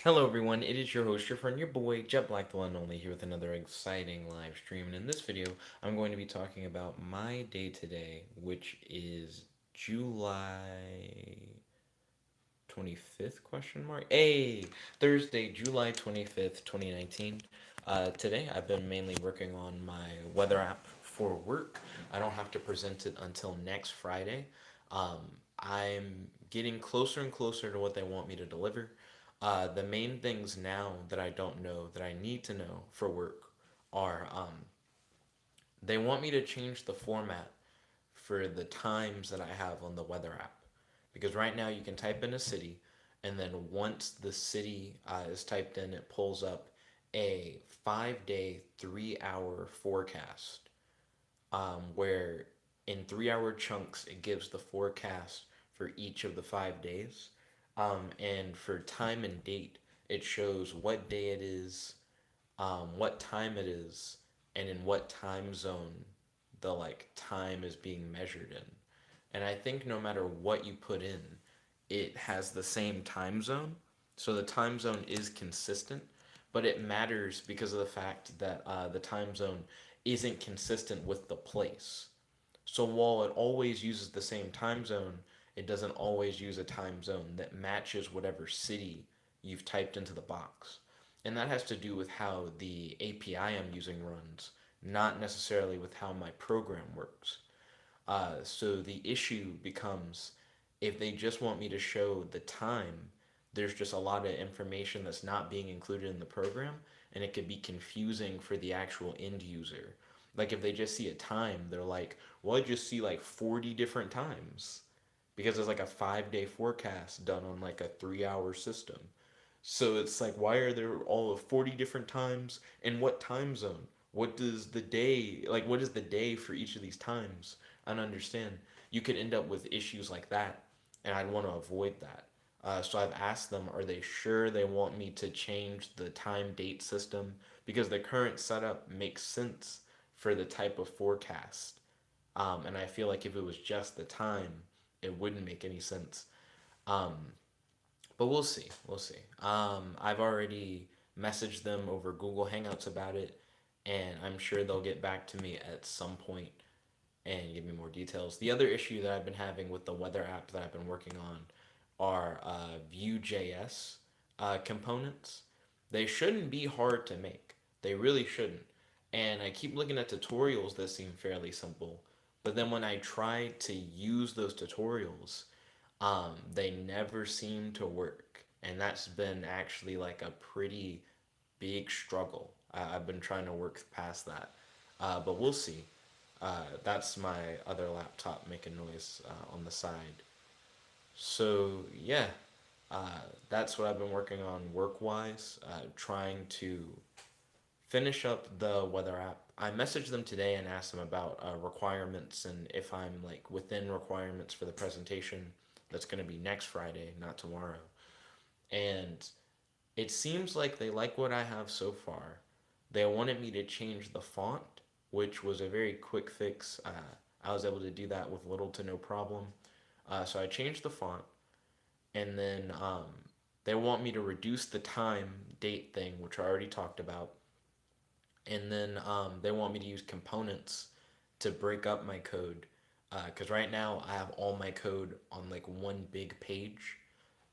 Hello everyone, it is your host, your friend, your boy, Jet Black the one and only, here with another exciting live stream. And in this video, I'm going to be talking about my day today, which is July 25th question mark. Hey, Thursday, July 25th, 2019. Today I've been mainly working on my weather app for work. I don't have to present it until next Friday. Um, I'm getting closer and closer to what they want me to deliver. The main things now that I don't know that I need to know for work are they want me to change the format for the times that I have on the weather app. Because right now you can type in a city, and then once the city is typed in, it pulls up a 5 day, 3 hour forecast where in 3 hour chunks it gives the forecast for each of the 5 days. And for time and date, it shows what day it is, what time it is, and in what time zone the time is being measured in. And I think no matter what you put in, it has the same time zone. So the time zone is consistent, but it matters because of the fact that the time zone isn't consistent with the place. So while it always uses the same time zone, it doesn't always use a time zone that matches whatever city you've typed into the box. And that has to do with how the API I'm using runs, not necessarily with how my program works. So the issue becomes if they just want me to show the time, there's just a lot of information that's not being included in the program, and it could be confusing for the actual end user. Like if they just see a time, they're like, well, I just see like 40 different times because there's like a 5 day forecast done on like a 3 hour system. So it's like, why are there all of 40 different times? And what time zone? What does the day, like, what is the day for each of these times? I don't understand. You could end up with issues like that, and I'd want to avoid that. So I've asked them, are they sure they want me to change the time date system? Because the current setup makes sense for the type of forecast. And I feel like if it was just the time, it wouldn't make any sense. Um, but we'll see. We'll see. I've already messaged them over Google Hangouts about it, and I'm sure they'll get back to me at some point and give me more details. The other issue that I've been having with the weather app that I've been working on are Vue.js components. They shouldn't be hard to make. They really shouldn't. And I keep looking at tutorials that seem fairly simple, but then when I try to use those tutorials, they never seem to work. And that's been actually like a pretty big struggle. I've been trying to work past that. But we'll see. That's my other laptop making noise on the side. So, yeah, that's what I've been working on work wise, trying to finish up the weather app. I messaged them today and asked them about requirements and if I'm like within requirements for the presentation that's going to be next Friday, not tomorrow. And it seems like they like what I have so far. They wanted me to change the font, which was a very quick fix. I was able to do that with little to no problem. So I changed the font, and then they want me to reduce the time date thing, which I already talked about, and then they want me to use components to break up my code. Because right now I have all my code on like one big page,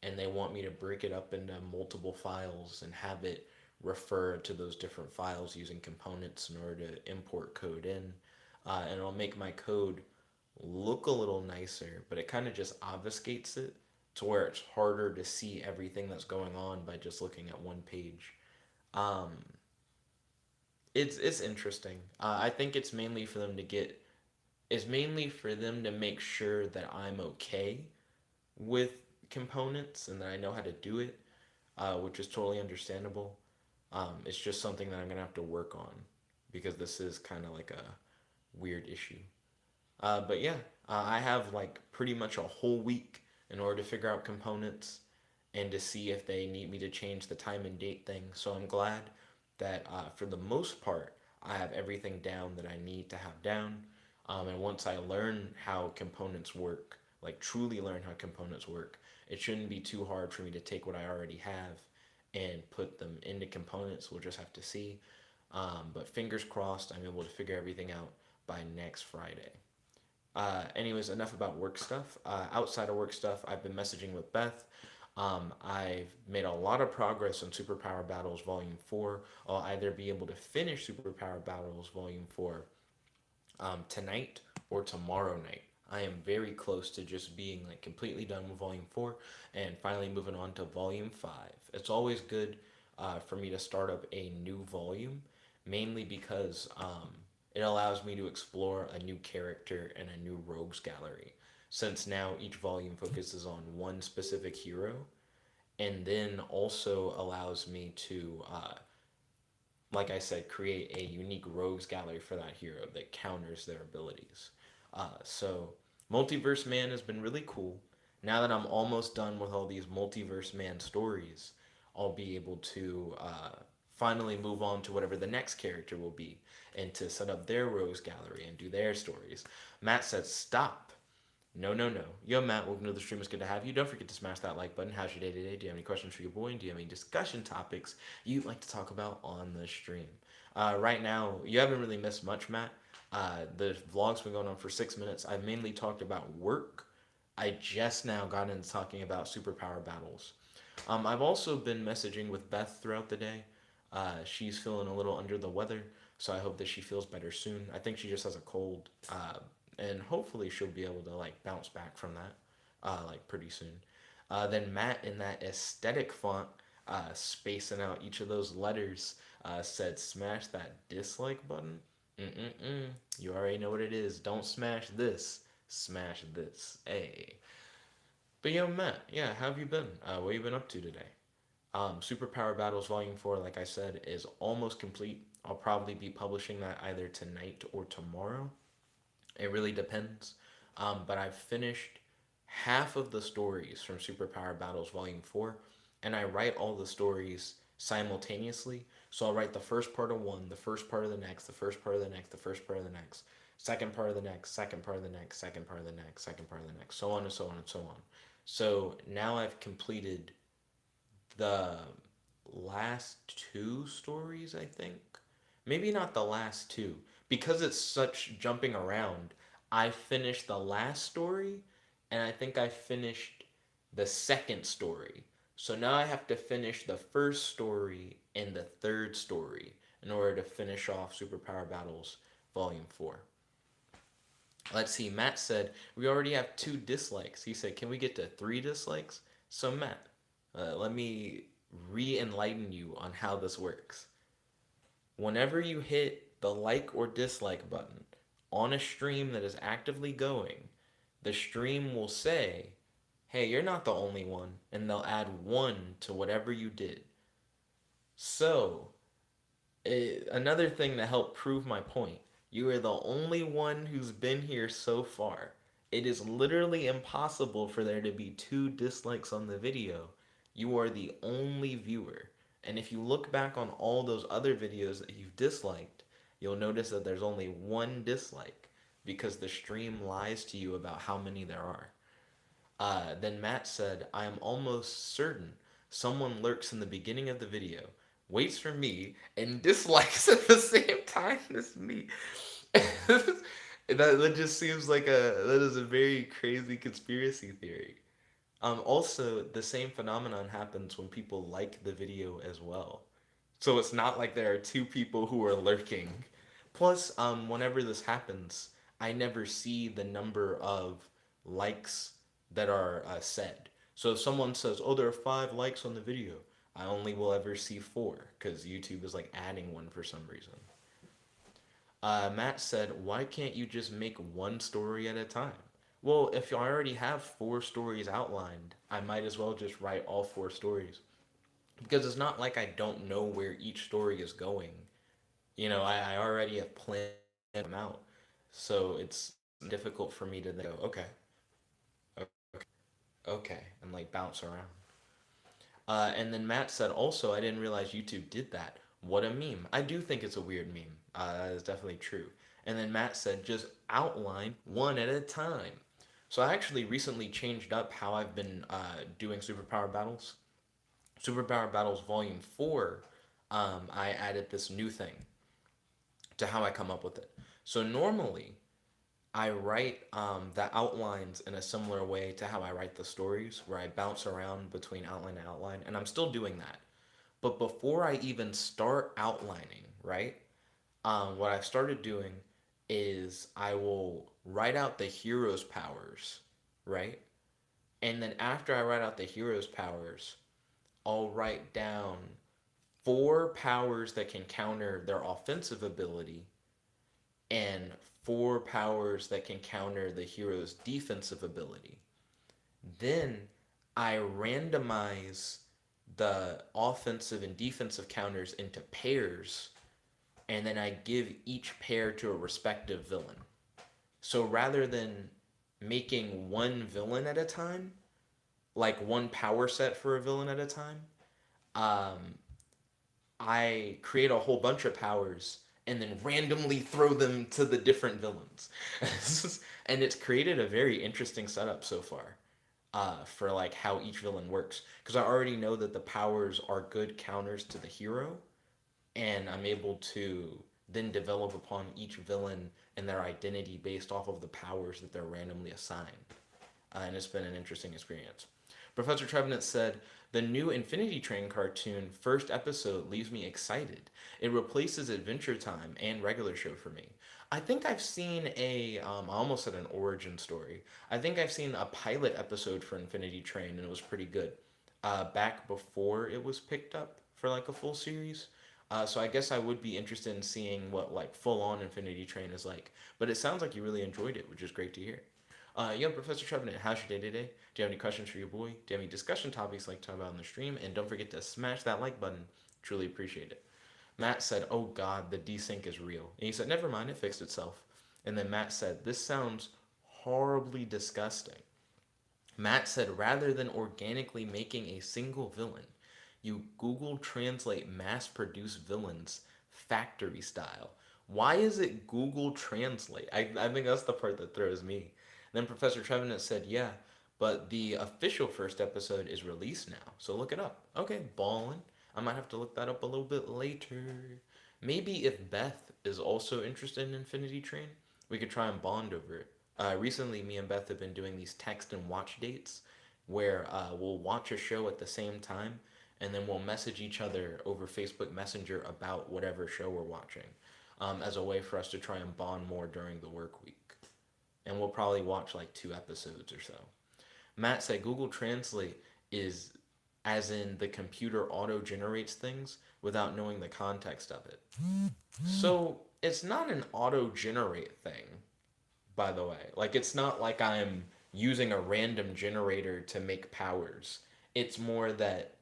and they want me to break it up into multiple files and have it refer to those different files using components in order to import code in. And it'll make my code look a little nicer, but it kind of just obfuscates it to where it's harder to see everything that's going on by just looking at one page. Um, it's interesting. I think it's mainly for them to make sure that I'm okay with components and that I know how to do it, which is totally understandable. It's just something that I'm gonna have to work on because this is kind of like a weird issue. But yeah, I have like pretty much a whole week in order to figure out components and to see if they need me to change the time and date thing. So I'm glad that for the most part, I have everything down that I need to have down. And once I learn how components work, like truly learn how components work, it shouldn't be too hard for me to take what I already have and put them into components. We'll just have to see. But fingers crossed, I'm able to figure everything out by next Friday. Anyways, enough about work stuff. Outside of work stuff, I've been messaging with Beth. I've made a lot of progress on Superpower Battles Volume 4. I'll either be able to finish Superpower Battles Volume 4 tonight or tomorrow night. I am very close to just being like completely done with Volume 4 and finally moving on to Volume 5. It's always good for me to start up a new volume, mainly because it allows me to explore a new character and a new rogues gallery. Since now each volume focuses on one specific hero, and then also allows me to like I said, create a unique rogues gallery for that hero that counters their abilities. So, Multiverse Man has been really cool. Now that I'm almost done with all these Multiverse Man stories, I'll be able to finally move on to whatever the next character will be and to set up their rogues gallery and do their stories. Matt said, "Stop. No, no, no. Yo, Matt, welcome to the stream. It's good to have you. Don't forget to smash that like button. How's your day today? Do you have any questions for your boy? And do you have any discussion topics you'd like to talk about on the stream? Right now, you haven't really missed much, Matt. The vlog's been going on for 6 minutes. I've mainly talked about work. I just now got into talking about superpower battles. I've also been messaging with Beth throughout the day. She's feeling a little under the weather, so I hope that she feels better soon. I think she just has a cold, and hopefully she'll be able to like bounce back from that, like pretty soon. Then Matt in that aesthetic font, spacing out each of those letters, said, "Smash that dislike button." Mm-mm-mm. You already know what it is. Don't smash this. Smash this. Hey. But yo, Matt, yeah, how have you been? What have you been up to today? Superpower Battles Volume 4, like I said, is almost complete. I'll probably be publishing that either tonight or tomorrow. It really depends. But I've finished half of the stories from Superpower Battles Volume 4, and I write all the stories simultaneously. So I'll write the first part of one, the first part of the next, the first part of the next, the first part of the next, second part of the next, second part of the next, second part of the next, second part of the next, so on and so on and so on. So now I've completed the last two stories, I think. Maybe not the last two. Because it's such jumping around, I finished the last story and I think I finished the second story. So now I have to finish the first story and the third story in order to finish off Superpower Battles Volume 4. Let's see, Matt said, we already have 2 dislikes. He said, can we get to 3 dislikes? So, Matt, let me re enlighten you on how this works. Whenever you hit the like or dislike button on a stream that is actively going, the stream will say, hey, you're not the only one, and they'll add 1 to whatever you did. So, another thing to help prove my point, you are the only one who's been here so far. It is literally impossible for there to be 2 dislikes on the video. You are the only viewer. And if you look back on all those other videos that you've disliked, you'll notice that there's only 1 dislike because the stream lies to you about how many there are. Then Matt said, I am almost certain someone lurks in the beginning of the video, waits for me, and dislikes at the same time as me. That just seems like that is a very crazy conspiracy theory. Also, the same phenomenon happens when people like the video as well. So it's not like there are 2 people who are lurking. Plus, whenever this happens, I never see the number of likes that are said. So if someone says, "Oh, there are 5 likes on the video," I only will ever see 4 because YouTube is like adding one for some reason. Matt said, "Why can't you just make one story at a time?" Well, if I already have 4 stories outlined, I might as well just write all 4 stories. Because it's not like I don't know where each story is going. I already have planned them out. So it's difficult for me to then go, okay, okay, and like bounce around. And then Matt said, also, I didn't realize YouTube did that. What a meme. I do think it's a weird meme. That is definitely true. And then Matt said, just outline one at a time. So I actually recently changed up how I've been doing superpower battles. Superpower Battles Volume 4, I added this new thing to how I come up with it. So normally, I write the outlines in a similar way to how I write the stories, where I bounce around between outline and outline, and I'm still doing that. But before I even start outlining, right, what I've started doing is I will write out the hero's powers, right? And then after I write out the hero's powers, I'll write down four powers that can counter their offensive ability and four powers that can counter the hero's defensive ability. Then I randomize the offensive and defensive counters into pairs, and then I give each pair to a respective villain. So rather than making one villain at a time, like one power set for a villain at a time, um, I create a whole bunch of powers and then randomly throw them to the different villains. And it's created a very interesting setup so far, for like how each villain works. Because I already know that the powers are good counters to the hero, and I'm able to then develop upon each villain and their identity based off of the powers that they're randomly assigned. And it's been an interesting experience. Professor Trevenant said, the new Infinity Train cartoon first episode leaves me excited. It replaces Adventure Time and regular show for me. I think I've seen I almost said an origin story. I think I've seen a pilot episode for Infinity Train and it was pretty good. Back before it was picked up for like a full series. So I guess I would be interested in seeing what like full on Infinity Train is like. But it sounds like you really enjoyed it, which is great to hear. Yo, Professor Trevenant, how's your day today? Do you have any questions for your boy? Do you have any discussion topics like to talk about on the stream? And don't forget to smash that like button. Truly appreciate it. Matt said, oh God, the desync is real. And he said, never mind, it fixed itself. And then Matt said, this sounds horribly disgusting. Matt said, rather than organically making a single villain, you Google Translate mass produce villains factory style. Why is it Google Translate? I think that's the part that throws me. Then Professor Trevenant said, yeah, but the official first episode is released now, so look it up. Okay, ballin'. I might have to look that up a little bit later. Maybe if Beth is also interested in Infinity Train, we could try and bond over it. Recently, me and Beth have been doing these text and watch dates where we'll watch a show at the same time and then we'll message each other over Facebook Messenger about whatever show we're watching, as a way for us to try and bond more during the work week. And we'll probably watch like 2 episodes or so. Matt said Google Translate is as in the computer auto generates things without knowing the context of it. So it's not an auto generate thing, by the way. Like, it's not like I'm using a random generator to make powers. It's more that,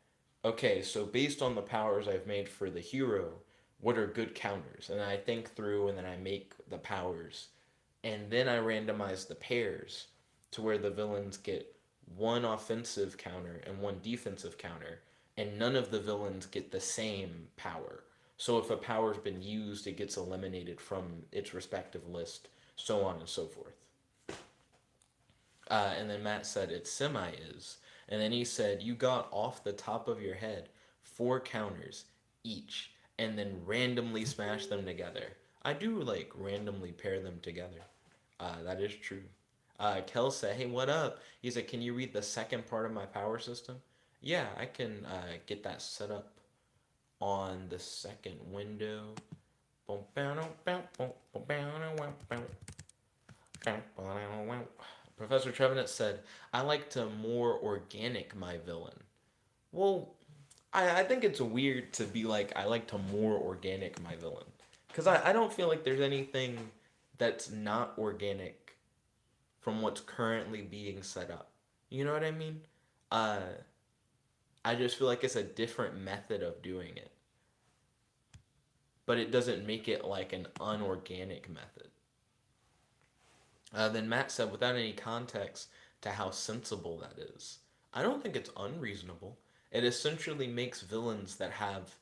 okay, so based on the powers I've made for the hero, what are good counters? And I think through and then I make the powers. And then I randomize the pairs to where the villains get one offensive counter and one defensive counter, and none of the villains get the same power. So if a power's been used, it gets eliminated from its respective list, so on and so forth. And then Matt said it semi is. And then he said, you got off the top of your head four counters each and then randomly smash them together. I do like randomly pair them together. That is true. Kel said, hey, what up? He said, can you read the second part of my power system? Yeah, I can get that set up on the second window. Professor Trevenant said, I like to more organic my villain. Well, I think it's weird to be like, I like to more organic my villain. Because I don't feel like there's anything that's not organic from what's currently being set up. You know what I mean? Uh, I just feel like it's a different method of doing it. But it doesn't make it like an unorganic method. Then Matt said, without any context to how sensible that is. I don't think it's unreasonable. It essentially makes villains that have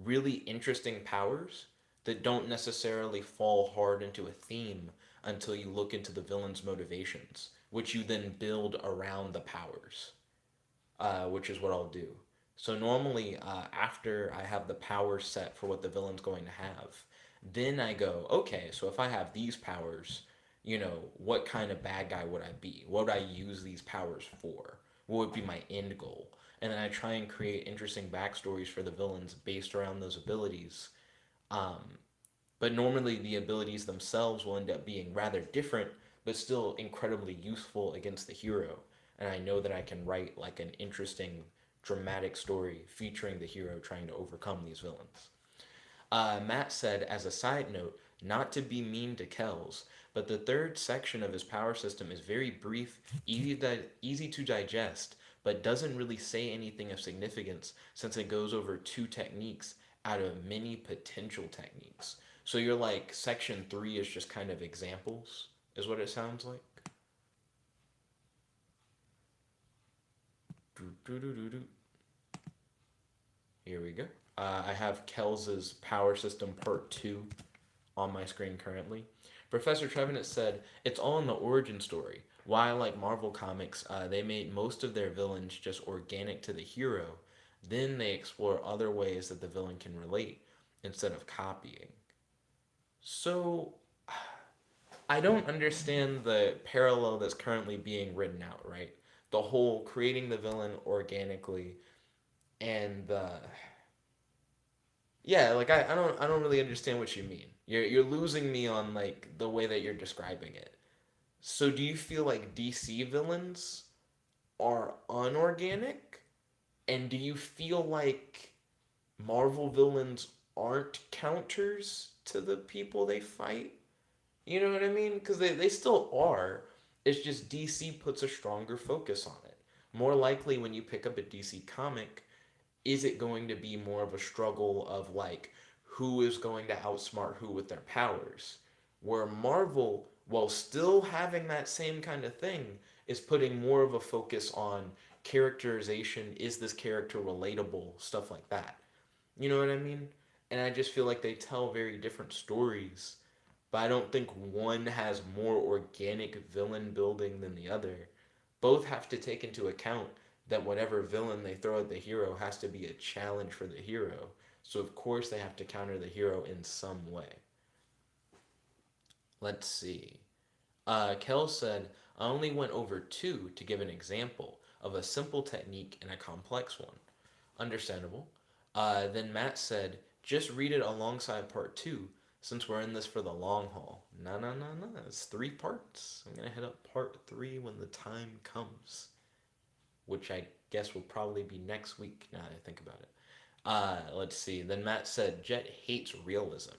really interesting powers that don't necessarily fall hard into a theme until you look into the villain's motivations, which you then build around the powers, which is what I'll do. So normally, after I have the power set for what the villain's going to have, then I go, okay, so if I have these powers, what kind of bad guy would I be? What would I use these powers for? What would be my end goal? And then I try and create interesting backstories for the villains based around those abilities. Um, but normally the abilities themselves will end up being rather different, but still incredibly useful against the hero. And I know that I can write like an interesting, dramatic story featuring the hero trying to overcome these villains. Matt said, as a side note, not to be mean to Kells, but the third section of his power system is very brief, easy to digest, but doesn't really say anything of significance since it goes over two techniques out of many potential techniques. So you're like, section three is just kind of examples, is what it sounds like. Here we go. I have Kells's power system part two on my screen currently. Professor Trevenant said, it's all in the origin story. Why, like Marvel Comics, they made most of their villains just organic to the hero. Then they explore other ways that the villain can relate instead of copying. So, I don't understand the parallel that's currently being written out, right? The whole creating the villain organically and the yeah, like I don't really understand what you mean. You're losing me on like the way that you're describing it. So do you feel like DC villains are unorganic? And do you feel like Marvel villains aren't counters to the people they fight? You know what I mean? Because they still are. It's just DC puts a stronger focus on it. More likely, when you pick up a DC comic, is it going to be more of a struggle of like who is going to outsmart who with their powers? Where Marvel, while still having that same kind of thing, is putting more of a focus on characterization. Is this character relatable? Stuff like that. You know what I mean? And I just feel like they tell very different stories, but I don't think one has more organic villain building than the other. Both have to take into account that whatever villain they throw at the hero has to be a challenge for the hero. So, of course, they have to counter the hero in some way. Let's see. Kel said, I only went over two to give an example of a simple technique and a complex one. Understandable. Then Matt said, just read it alongside part two since we're in this for the long haul. No, no, no, no. It's three parts. I'm going to hit up part three when the time comes, which I guess will probably be next week now that I think about it. Let's see. Then Matt said, Jet hates realism.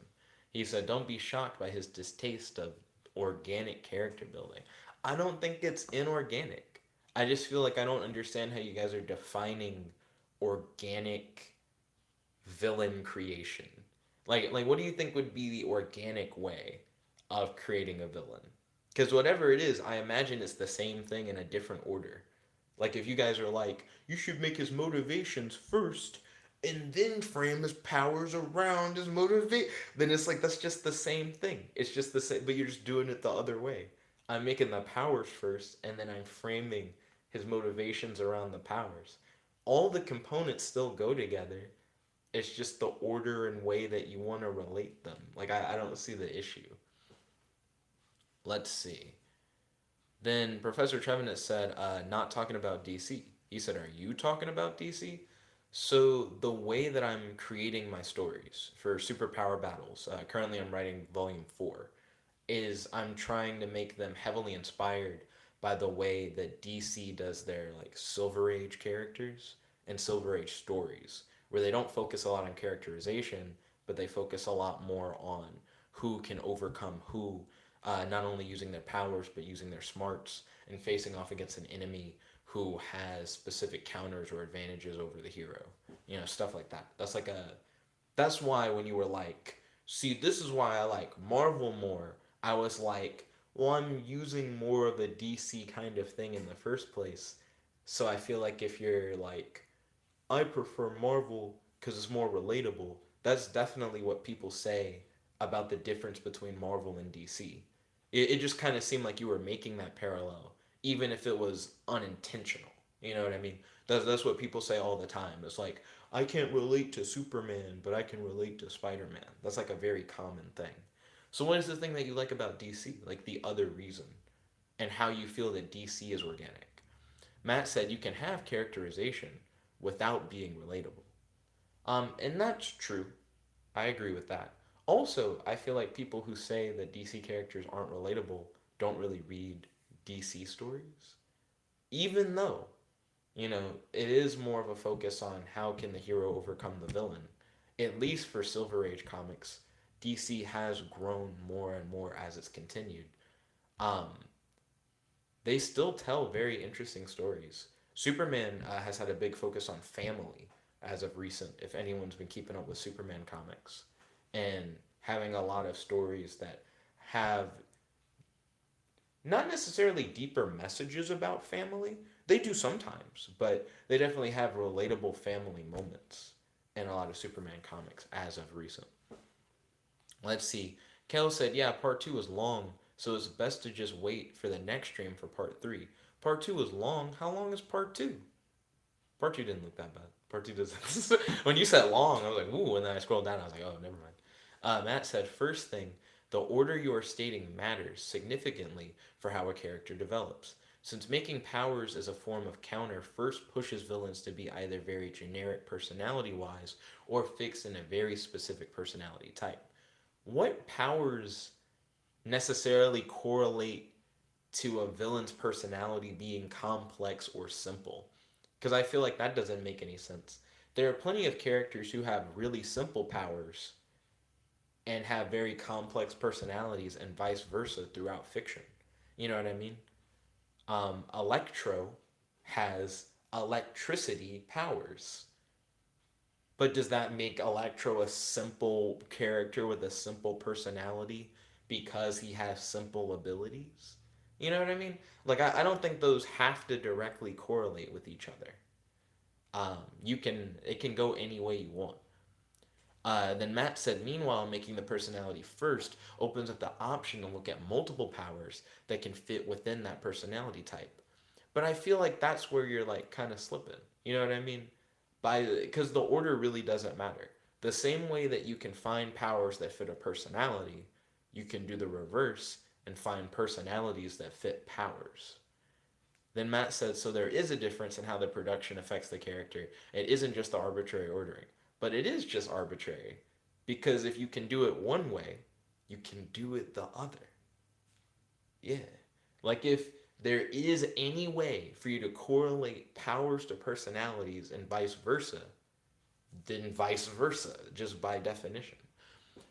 He said, don't be shocked by his distaste of organic character building. I don't think it's inorganic. I just feel like I don't understand how you guys are defining organic villain creation. Like what do you think would be the organic way of creating a villain? Because whatever it is, I imagine it's the same thing in a different order. Like if you guys are like, you should make his motivations first and then frame his powers around his motivate, then it's like that's just the same thing. It's just the same, but you're just doing it the other way. I'm making the powers first and then I'm framing his motivations around the powers. All the components still go together. It's just the order and way that you want to relate them. Like I don't see the issue. Let's see. Then Professor Trevenant said, not talking about DC. He said, are you talking about DC? So the way that I'm creating my stories for superpower battles, currently I'm writing volume 4, is I'm trying to make them heavily inspired by the way that DC does their like Silver Age characters and Silver Age stories, where they don't focus a lot on characterization, but they focus a lot more on who can overcome who, not only using their powers but using their smarts and facing off against an enemy who has specific counters or advantages over the hero. Stuff like that. That's why when you were like, see, this is why I like Marvel more. I was like, well, I'm using more of a DC kind of thing in the first place. So I feel like if you're like, I prefer Marvel because it's more relatable, that's definitely what people say about the difference between Marvel and DC. It just kind of seemed like you were making that parallel, even if it was unintentional. You know what I mean? That's what people say all the time. It's like, I can't relate to Superman, but I can relate to Spider Man. That's like a very common thing. So, what is the thing that you like about DC? Like the other reason, and how you feel that DC is organic? Matt said you can have characterization without being relatable. And that's true. I agree with that. Also, I feel like people who say that DC characters aren't relatable don't really read DC stories. Even though, it is more of a focus on how can the hero overcome the villain. At least for Silver Age comics, DC has grown more and more as it's continued. Um, they still tell very interesting stories. Superman has had a big focus on family as of recent, if anyone's been keeping up with Superman comics, and having a lot of stories that have not necessarily deeper messages about family. They do sometimes, but they definitely have relatable family moments in a lot of Superman comics as of recent. Let's see. Kel said, yeah, part two was long, so it's best to just wait for the next stream for part three. Part two was long. How long is part two? Part two didn't look that bad. Part two doesn't. When you said long, I was like, ooh, and then I scrolled down, I was like, oh, never mind. Matt said, first thing, the order you are stating matters significantly for how a character develops. Since making powers as a form of counter first pushes villains to be either very generic personality wise or fixed in a very specific personality type. What powers necessarily correlate to a villain's personality being complex or simple? Because I feel like that doesn't make any sense. There are plenty of characters who have really simple powers and have very complex personalities, and vice versa throughout fiction. You know what I mean? Electro has electricity powers. But does that make Electro a simple character with a simple personality because he has simple abilities? You know what I mean? Like, I don't think those have to directly correlate with each other. It can go any way you want. Then Matt said, meanwhile, making the personality first opens up the option to look at multiple powers that can fit within that personality type. But I feel like that's where you're like kind of slipping. You know what I mean? Because the order really doesn't matter. The same way that you can find powers that fit a personality, you can do the reverse and find personalities that fit powers. Then Matt said, so there is a difference in how the production affects the character. It isn't just the arbitrary ordering, but it is just arbitrary. Because if you can do it one way, you can do it the other. Yeah. Like if there is any way for you to correlate powers to personalities and vice versa, then vice versa, just by definition.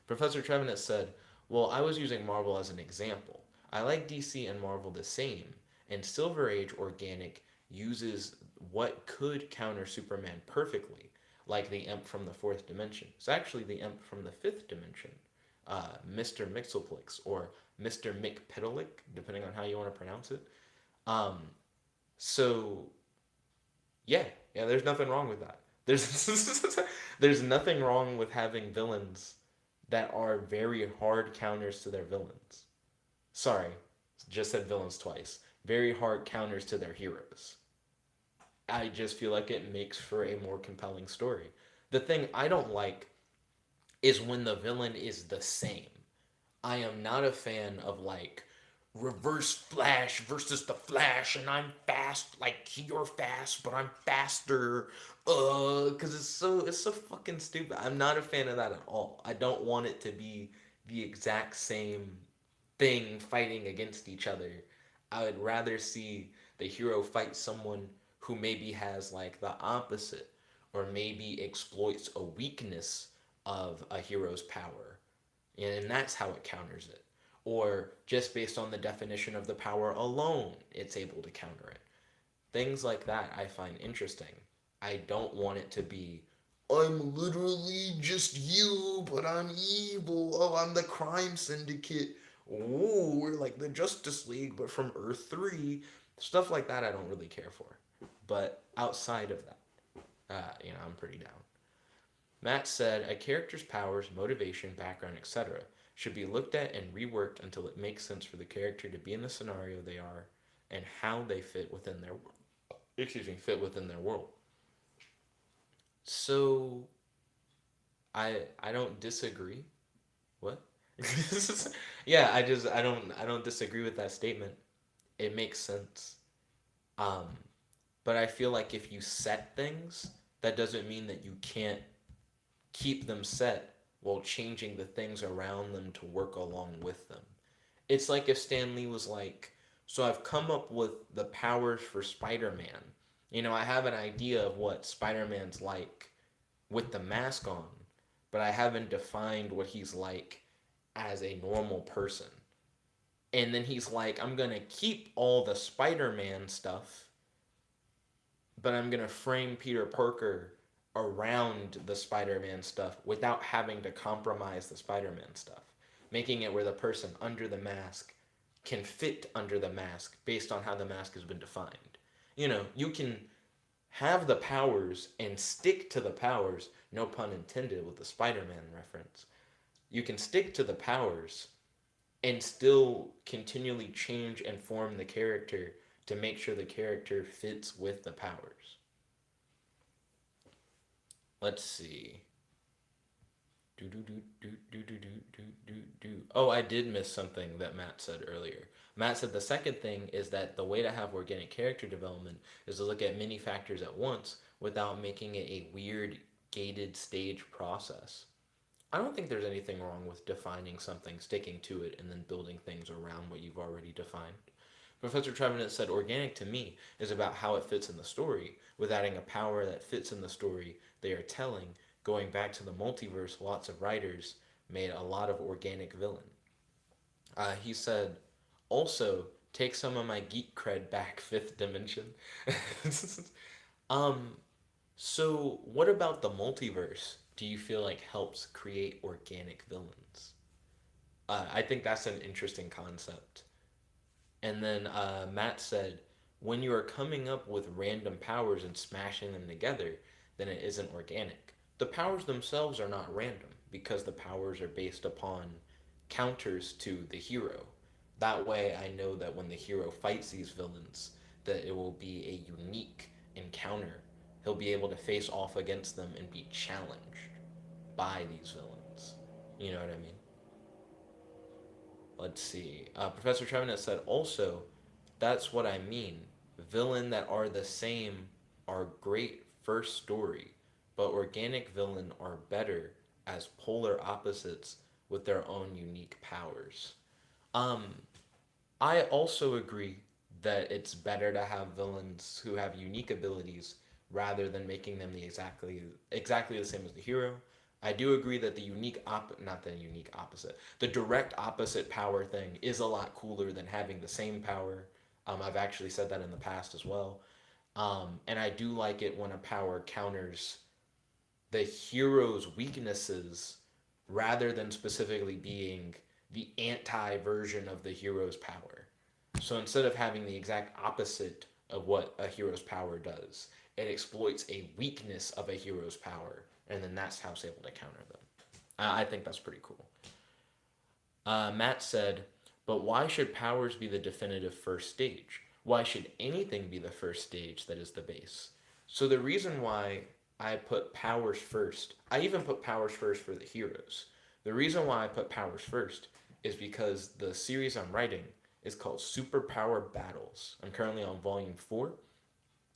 Professor Trevenant said, well, I was using Marvel as an example. I like DC and Marvel the same, and Silver Age Organic uses what could counter Superman perfectly, like the imp from the fourth dimension. It's actually the imp from the fifth dimension, Mr. Mixelplix, or Mr. McPitalik, depending on how you want to pronounce it. Um, so yeah, yeah, there's nothing wrong with that. There's there's nothing wrong with having villains that are very hard counters to their villains. Sorry, just said villains twice. Very hard counters to their heroes. I just feel like it makes for a more compelling story. The thing I don't like is when the villain is the same. I am not a fan of like reverse Flash versus the Flash, and I'm fast like you're fast, but I'm faster. Because it's so fucking stupid. I'm not a fan of that at all. I don't want it to be the exact same thing fighting against each other. I would rather see the hero fight someone who maybe has like the opposite, or maybe exploits a weakness of a hero's power, and that's how it counters it. Or just based on the definition of the power alone, it's able to counter it. Things like that I find interesting. I don't want it to be, I'm literally just you, but I'm evil. Oh, I'm the crime syndicate. Ooh, we're like the Justice League, but from Earth 3. Stuff like that I don't really care for. But outside of that, I'm pretty down. Matt said, a character's powers, motivation, background, etc., should be looked at and reworked until it makes sense for the character to be in the scenario they are and how they fit within their world. fit within their world. So I don't disagree. What? Yeah, I don't disagree with that statement. It makes sense. Um, but I feel like if you set things, that doesn't mean that you can't keep them set while changing the things around them to work along with them. It's like if Stan Lee was like, so I've come up with the powers for Spider Man. I have an idea of what Spider Man's like with the mask on, but I haven't defined what he's like as a normal person. And then he's like, I'm going to keep all the Spider Man stuff, but I'm going to frame Peter Parker around the Spider Man stuff without having to compromise the Spider Man stuff, making it where the person under the mask can fit under the mask based on how the mask has been defined. You can have the powers and stick to the powers, no pun intended with the Spider Man reference. You can stick to the powers and still continually change and form the character to make sure the character fits with the powers. Let's see. Do do do do do do do do do do. Oh, I did miss something that Matt said earlier. Matt said the second thing is that the way to have organic character development is to look at many factors at once without making it a weird gated stage process. I don't think there's anything wrong with defining something, sticking to it, and then building things around what you've already defined. Professor Trevenant said organic to me is about how it fits in the story, with adding a power that fits in the story they are telling. Going back to the multiverse, lots of writers made a lot of organic villain. He said, also, take some of my geek cred back, fifth dimension. um, so, what about the multiverse do you feel like helps create organic villains? I think that's an interesting concept. And then Matt said, when you are coming up with random powers and smashing them together, then it isn't organic. The powers themselves are not random because the powers are based upon counters to the hero. That way, I know that when the hero fights these villains, that it will be a unique encounter. He'll be able to face off against them and be challenged by these villains. You know what I mean? Let's see. Professor Trevenant said also, that's what I mean. Villain that are the same are great first story, but organic villain are better as polar opposites with their own unique powers. Um, I also agree that it's better to have villains who have unique abilities rather than making them the exactly the same as the hero. I do agree that the not the unique opposite, the direct opposite power thing is a lot cooler than having the same power. I've actually said that in the past as well. And I do like it when a power counters the hero's weaknesses rather than specifically being the anti version of the hero's power. So instead of having the exact opposite of what a hero's power does, it exploits a weakness of a hero's power, and then that's how it's able to counter them. I think that's pretty cool. Matt said, but why should powers be the definitive first stage? Why should anything be the first stage that is the base? So the reason why I put powers first, I even put powers first for the heroes. The reason why I put powers first is because the series I'm writing is called Superpower Battles. I'm currently on volume 4,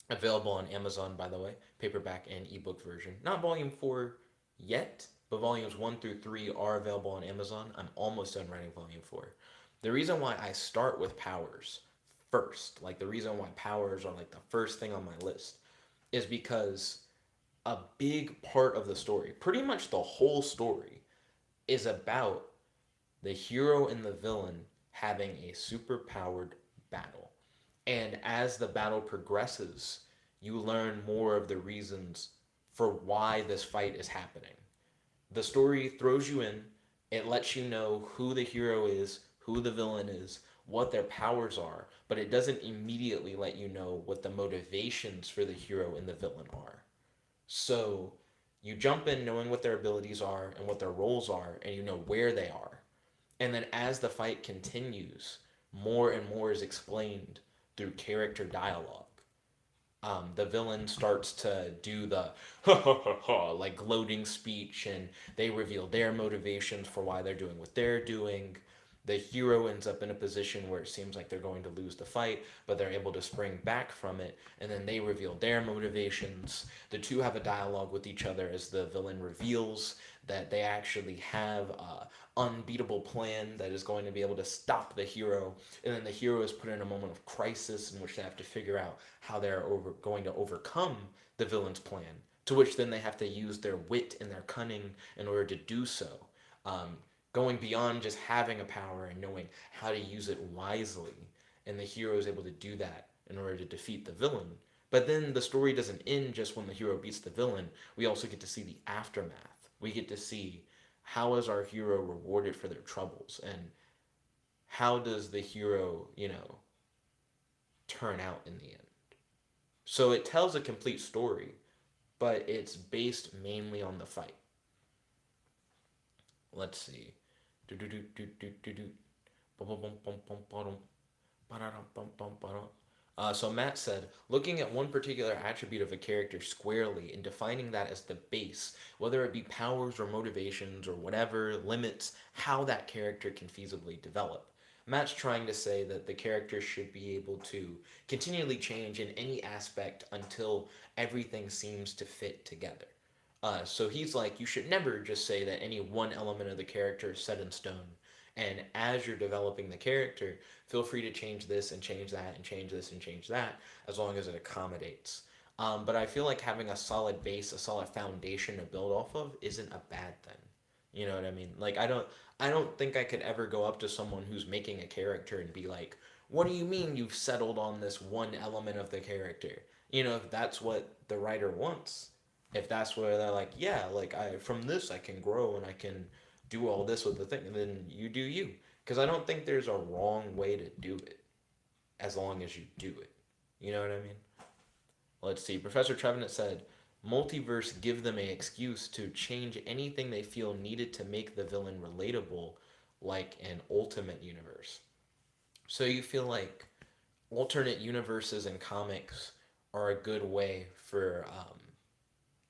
available on Amazon, by the way, paperback and ebook version. Not volume 4 yet, but volumes 1 through 3 are available on Amazon. I'm almost done writing volume 4. The reason why I start with powers first, like the reason why powers are like the first thing on my list, is because a big part of the story, pretty much the whole story, is about the hero and the villain having a super powered battle. And as the battle progresses, you learn more of the reasons for why this fight is happening. The story throws you in, it lets you know who the hero is, who the villain is, what their powers are, but it doesn't immediately let you know what the motivations for the hero and the villain are. So you jump in knowing what their abilities are and what their roles are, and you know where they are. And then as the fight continues, more and more is explained through character dialogue. the villain starts to do the like gloating speech, and they reveal their motivations for why they're doing what they're doing. The hero ends up in a position where it seems like they're going to lose the fight, but they're able to spring back from it, and then they reveal their motivations. The two have a dialogue with each other as the villain reveals that they actually have a unbeatable plan that is going to be able to stop the hero, and then the hero is put in a moment of crisis in which they have to figure out how they're going to overcome the villain's plan, to which then they have to use their wit and their cunning in order to do so. Um, Going beyond just having a power and knowing how to use it wisely. And the hero is able to do that in order to defeat the villain. But then the story doesn't end just when the hero beats the villain. We also get to see the aftermath. We get to see how is our hero rewarded for their troubles, and how does the hero, turn out in the end. So it tells a complete story, but it's based mainly on the fight. Let's see. So Matt said, looking at one particular attribute of a character squarely and defining that as the base, whether it be powers or motivations or whatever, limits how that character can feasibly develop. Matt's trying to say that the character should be able to continually change in any aspect until everything seems to fit together. So he's like, you should never just say that any one element of the character is set in stone. And as you're developing the character, feel free to change this and change that and change this and change that, as long as it accommodates. But I feel like having a solid base, a solid foundation to build off of, isn't a bad thing. You know what I mean? Like I don't think I could ever go up to someone who's making a character and be like, "What do you mean you've settled on this one element of the character?" If that's what the writer wants, if that's where they're like, "Yeah, like I from this I can grow and I can do all this with the thing," and then you do you. Because I don't think there's a wrong way to do it as long as you do it. You know what I mean? Let's see. Professor Trevenant said, multiverse give them an excuse to change anything they feel needed to make the villain relatable, like an ultimate universe. So you feel like alternate universes in comics are a good way for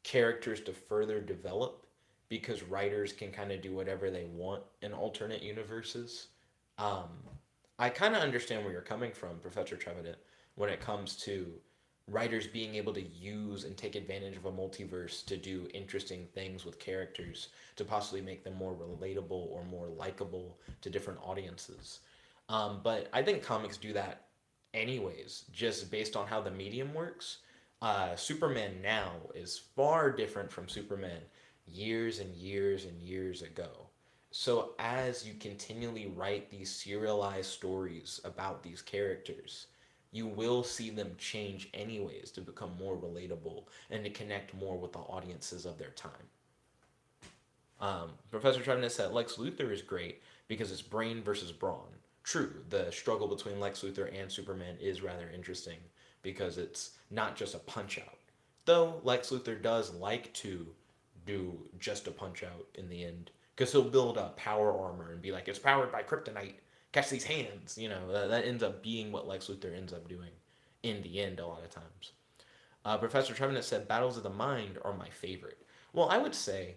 characters to further develop, because writers can kind of do whatever they want in alternate universes. Um, I kind of understand where you're coming from, Professor Trevenant, when it comes to writers being able to use and take advantage of a multiverse to do interesting things with characters to possibly make them more relatable or more likable to different audiences. But I think comics do that anyways, just based on how the medium works. Superman now is far different from Superman years and years and years ago. So as you continually write these serialized stories about these characters, you will see them change anyways to become more relatable and to connect more with the audiences of their time. Professor Trevenant said Lex Luthor is great because it's brain versus brawn. True, the struggle between Lex Luthor and Superman is rather interesting because it's not just a punch out. Though Lex Luthor does like to do just a punch out in the end, because he'll build up power armor and be like, it's powered by kryptonite. Catch these hands. That ends up being what Lex Luthor ends up doing in the end a lot of times. Professor Trevenant said battles of the mind are my favorite. Well, I would say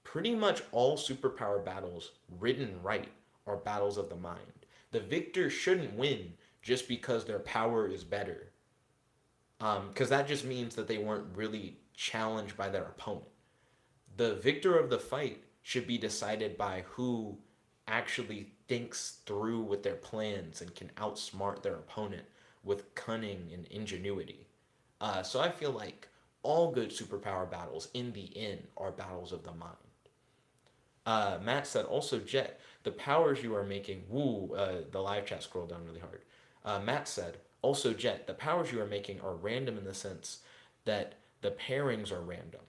pretty much all superpower battles written right are battles of the mind. The victor shouldn't win just because their power is better, because that just means that they weren't really challenged by their opponent. The victor of the fight should be decided by who actually thinks through with their plans and can outsmart their opponent with cunning and ingenuity. So I feel like all good superpower battles in the end are battles of the mind. Matt said, also, Jet, the powers you are making. Woo, the live chat scrolled down really hard. Matt said, also, Jet, the powers you are making are random in the sense that the pairings are random.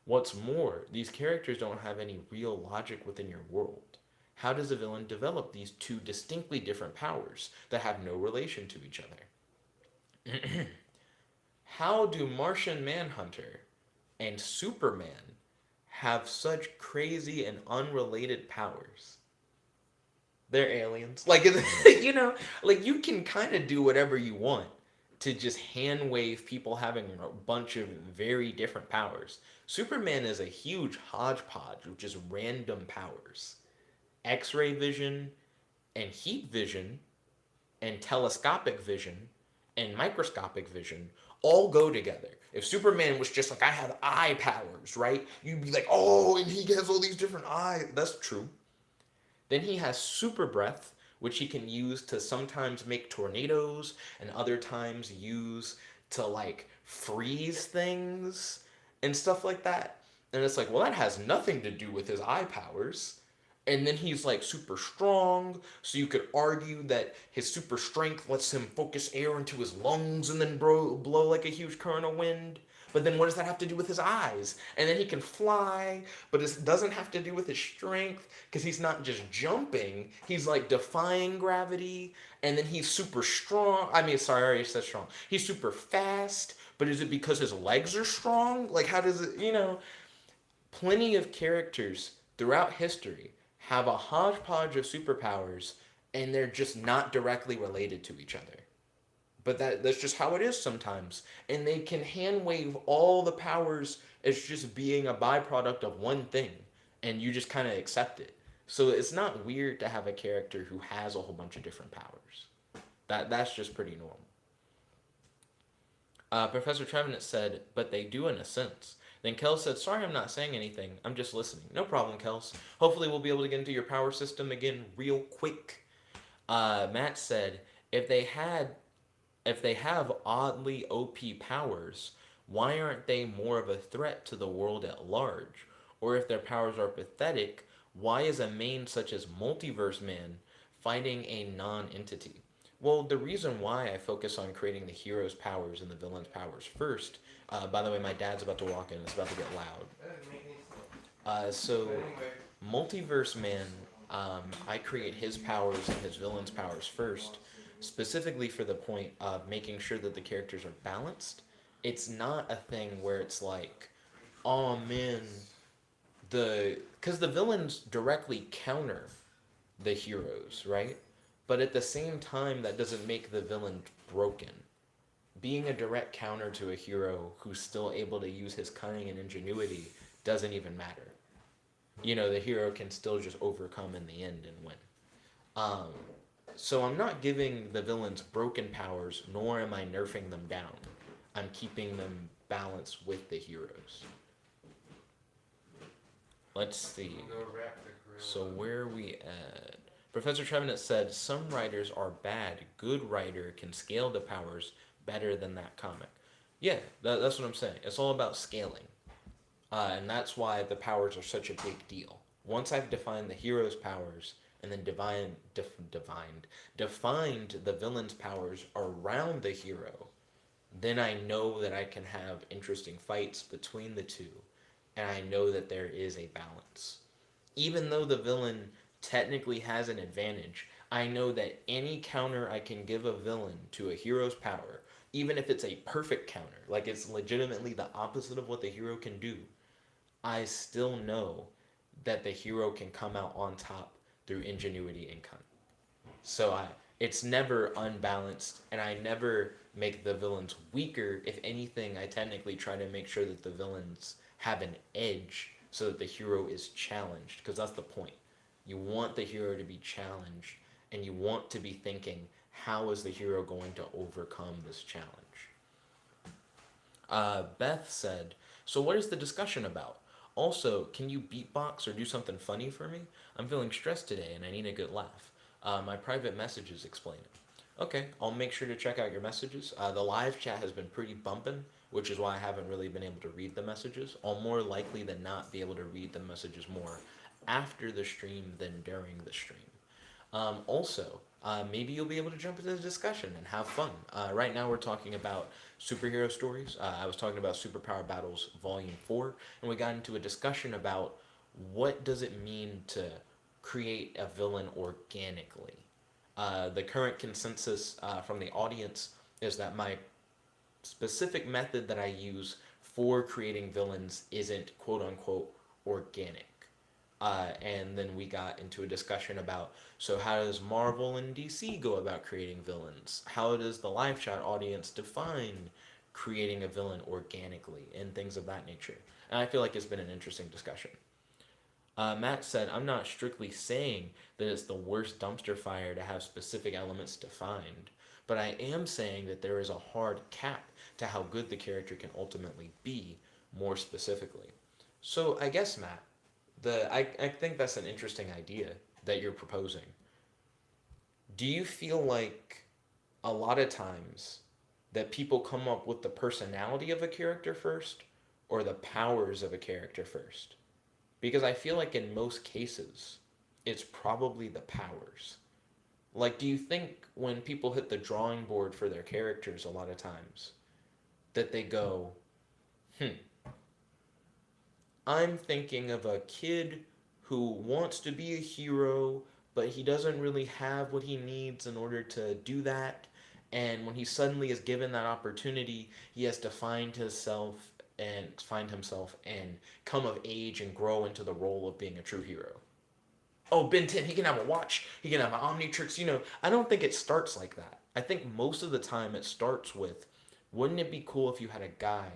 What's more, these characters don't have any real logic within your world. How does a villain develop these two distinctly different powers that have no relation to each other? How do Martian Manhunter and Superman have such crazy and unrelated powers? They're aliens. Like, like you can kind of do whatever you want to just hand wave people having a bunch of very different powers. Superman is a huge hodgepodge of just random powers. X-ray vision and heat vision and telescopic vision and microscopic vision all go together. If Superman was just like, I have eye powers, right? You'd be like, oh, and he has all these different eyes. That's true. Then he has super breath, which he can use to sometimes make tornadoes and other times use to like freeze things and stuff like that. And it's like, well, that has nothing to do with his eye powers. And then he's like super strong, so you could argue that his super strength lets him focus air into his lungs and then blow like a huge current of wind. But then what does that have to do with his eyes? And then he can fly, but it doesn't have to do with his strength because he's not just jumping, he's like defying gravity. And then he's super strong. I mean, sorry, I already said strong. He's super fast, but is it because his legs are strong? Like, how does it, plenty of characters throughout history have a hodgepodge of superpowers and they're just not directly related to each other. But that's just how it is sometimes. And they can hand wave all the powers as just being a byproduct of one thing. And you just kind of accept it. So it's not weird to have a character who has a whole bunch of different powers. That's just pretty normal. Professor Trevenant said, but they do in a sense. Then Kels said, sorry I'm not saying anything. I'm just listening. No problem, Kels. Hopefully we'll be able to get into your power system again real quick. Matt said, if they have oddly OP powers, why aren't they more of a threat to the world at large? Or if their powers are pathetic, why is a main such as Multiverse Man fighting a non-entity? Well, the reason why I focus on creating the hero's powers and the villain's powers first, by the way, my dad's about to walk in, it's about to get loud. So, Multiverse Man, I create his powers and his villain's powers first, specifically for the point of making sure that the characters are balanced. It's not a thing where it's like, oh man, because the villains directly counter the heroes, right? But at the same time, that doesn't make the villain broken. Being a direct counter to a hero who's still able to use his cunning and ingenuity doesn't even matter. The hero can still just overcome in the end and win. So I'm not giving the villains broken powers, nor am I nerfing them down. I'm keeping them balanced with the heroes. Let's see. So where are we at? Professor Trevenant said, some writers are bad. Good writer can scale the powers better than that comic. Yeah, that's what I'm saying. It's all about scaling. And that's why the powers are such a big deal. Once I've defined the hero's powers and then defined the villain's powers around the hero, then I know that I can have interesting fights between the two. And I know that there is a balance. Even though the villain technically has an advantage, I know that any counter I can give a villain to a hero's power, even if it's a perfect counter, like it's legitimately the opposite of what the hero can do, I still know that the hero can come out on top through ingenuity and cunning. So it's never unbalanced, and I never make the villains weaker. If anything, I technically try to make sure that the villains have an edge so that the hero is challenged, because that's the point. You want the hero to be challenged, and you want to be thinking, how is the hero going to overcome this challenge? Beth said, so what is the discussion about? Also, can you beatbox or do something funny for me? I'm feeling stressed today and I need a good laugh. My private messages explain it. Okay, I'll make sure to check out your messages. The live chat has been pretty bumping, which is why I haven't really been able to read the messages. I'll more likely than not be able to read the messages more after the stream than during the stream. Maybe you'll be able to jump into the discussion and have fun. Right now we're talking about superhero stories. I was talking about Superpower Battles Volume 4, and we got into a discussion about what does it mean to create a villain organically. The current consensus from the audience is that my specific method that I use for creating villains isn't quote-unquote organic. And then we got into a discussion about, so how does Marvel and DC go about creating villains? How does the live chat audience define creating a villain organically and things of that nature? And I feel like it's been an interesting discussion. Matt said, I'm not strictly saying that it's the worst dumpster fire to have specific elements defined, but I am saying that there is a hard cap to how good the character can ultimately be, more specifically. So I guess, Matt, I think that's an interesting idea that you're proposing. Do you feel like a lot of times that people come up with the personality of a character first or the powers of a character first? Because I feel like in most cases, it's probably the powers. Like, do you think when people hit the drawing board for their characters a lot of times, that they go, hmm, I'm thinking of a kid who wants to be a hero, but he doesn't really have what he needs in order to do that. And when he suddenly is given that opportunity, he has to find himself and come of age and grow into the role of being a true hero. Oh, Ben 10, he can have a watch, he can have an Omnitrix, I don't think it starts like that. I think most of the time it starts with, wouldn't it be cool if you had a guy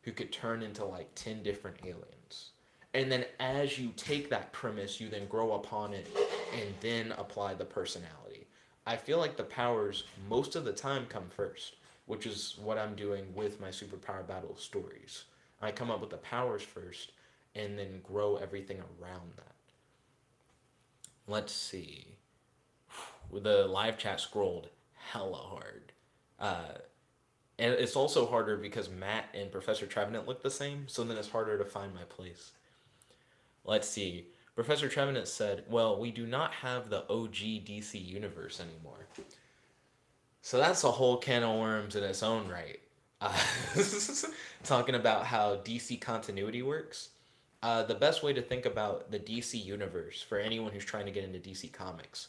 who could turn into like 10 different aliens? And then as you take that premise, you then grow upon it and then apply the personality. I feel like the powers most of the time come first, which is what I'm doing with my superpower battle stories. I come up with the powers first and then grow everything around that. Let's see. The live chat scrolled hella hard. Uh, and it's also harder because Matt and Professor Trevenant look the same, so then it's harder to find my place. Let's see. Professor Trevenant said, well, we do not have the OG DC universe anymore. So that's a whole can of worms in its own right. Uh, talking about how DC continuity works. The best way to think about the DC universe for anyone who's trying to get into DC Comics,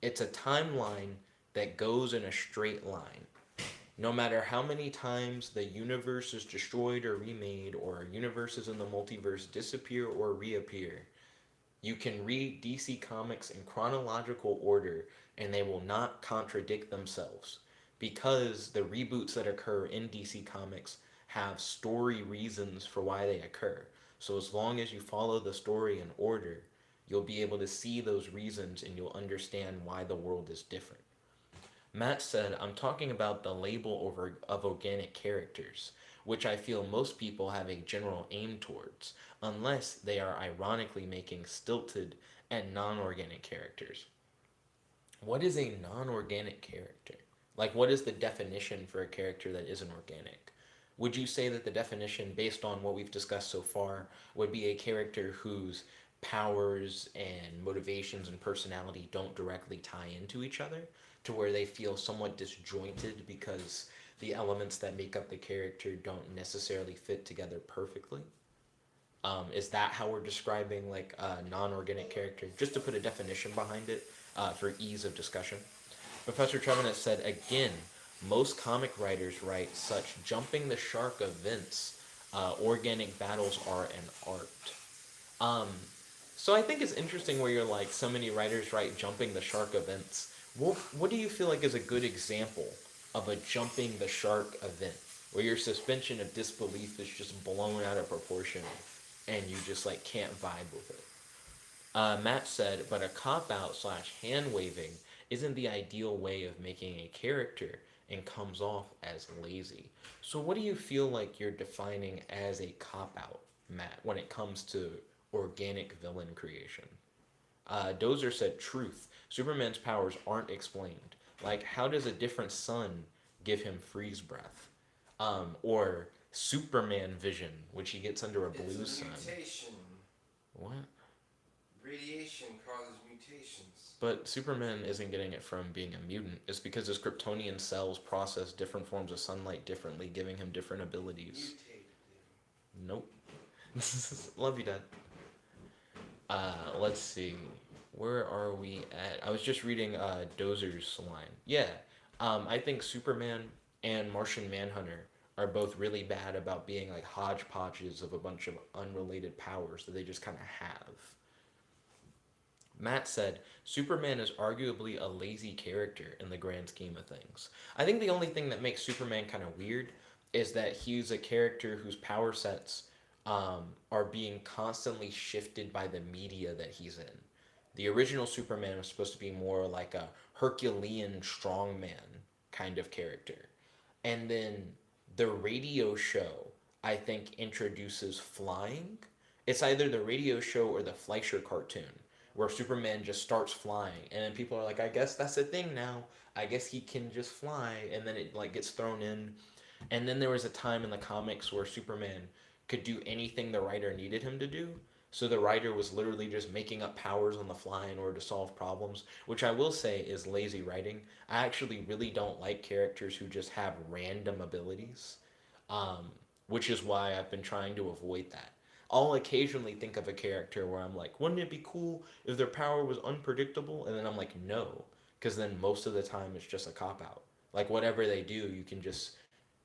it's a timeline that goes in a straight line. No matter how many times the universe is destroyed or remade, or universes in the multiverse disappear or reappear, you can read DC Comics in chronological order and they will not contradict themselves because the reboots that occur in DC Comics have story reasons for why they occur. So as long as you follow the story in order, you'll be able to see those reasons and you'll understand why the world is different. Matt said, I'm talking about the label of organic characters, which I feel most people have a general aim towards, unless they are ironically making stilted and non organic characters. What is a non organic character? Like, what is the definition for a character that isn't organic? Would you say that the definition, based on what we've discussed so far, would be a character whose powers and motivations and personality don't directly tie into each other, to where they feel somewhat disjointed because the elements that make up the character don't necessarily fit together perfectly? Is that how we're describing like a non-organic character? Just to put a definition behind it for ease of discussion. Professor Trevenant said again, most comic writers write such jumping the shark events. Organic battles are an art. Um, so I think it's interesting where you're like, so many writers write jumping the shark events. What do you feel like is a good example of a jumping the shark event where your suspension of disbelief is just blown out of proportion and you just like can't vibe with it? Matt said, but a cop out slash hand waving isn't the ideal way of making a character and comes off as lazy. So, what do you feel like you're defining as a cop out, Matt, when it comes to organic villain creation? Dozer said, truth. Superman's powers aren't explained. Like, how does a different sun give him freeze breath? Or Superman vision, which he gets under a blue sun. Mutation. What? Radiation causes mutations. But Superman isn't getting it from being a mutant. It's because his Kryptonian cells process different forms of sunlight differently, giving him different abilities. Mutated. Nope. Love you, Dad. Let's see. Where are we at? I was just reading Dozer's line. Yeah, I think Superman and Martian Manhunter are both really bad about being like hodgepodges of a bunch of unrelated powers that they just kind of have. Matt said, Superman is arguably a lazy character in the grand scheme of things. I think the only thing that makes Superman kind of weird is that he's a character whose power sets are being constantly shifted by the media that he's in. The original Superman was supposed to be more like a Herculean strongman kind of character. And then the radio show, I think, introduces flying. It's either the radio show or the Fleischer cartoon, where Superman just starts flying, and then people are like, "I guess that's a thing now. I guess he can just fly," and then it like gets thrown in. And then there was a time in the comics where Superman could do anything the writer needed him to do. So the writer was literally just making up powers on the fly in order to solve problems, which I will say is lazy writing. I actually really don't like characters who just have random abilities, um, which is why I've been trying to avoid that. I'll occasionally think of a character where I'm like, wouldn't it be cool if their power was unpredictable? And then I'm like, no, because then most of the time it's just a cop out. Like whatever they do, you can just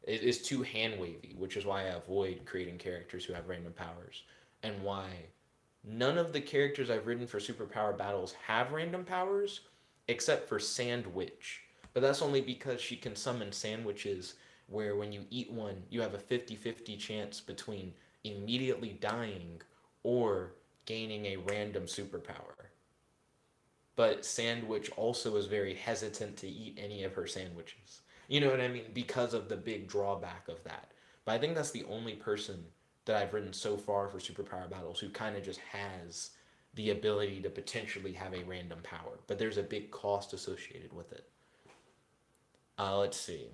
it is too hand wavy, which is why I avoid creating characters who have random powers, and why none of the characters I've written for superpower battles have random powers, except for Sandwich. But that's only because she can summon sandwiches where when you eat one, you have a 50-50 chance between immediately dying or gaining a random superpower. But Sandwich also is very hesitant to eat any of her sandwiches. You know what I mean? Because of the big drawback of that. But I think that's the only person that I've written so far for superpower battles who kind of just has the ability to potentially have a random power. But there's a big cost associated with it. Let's see.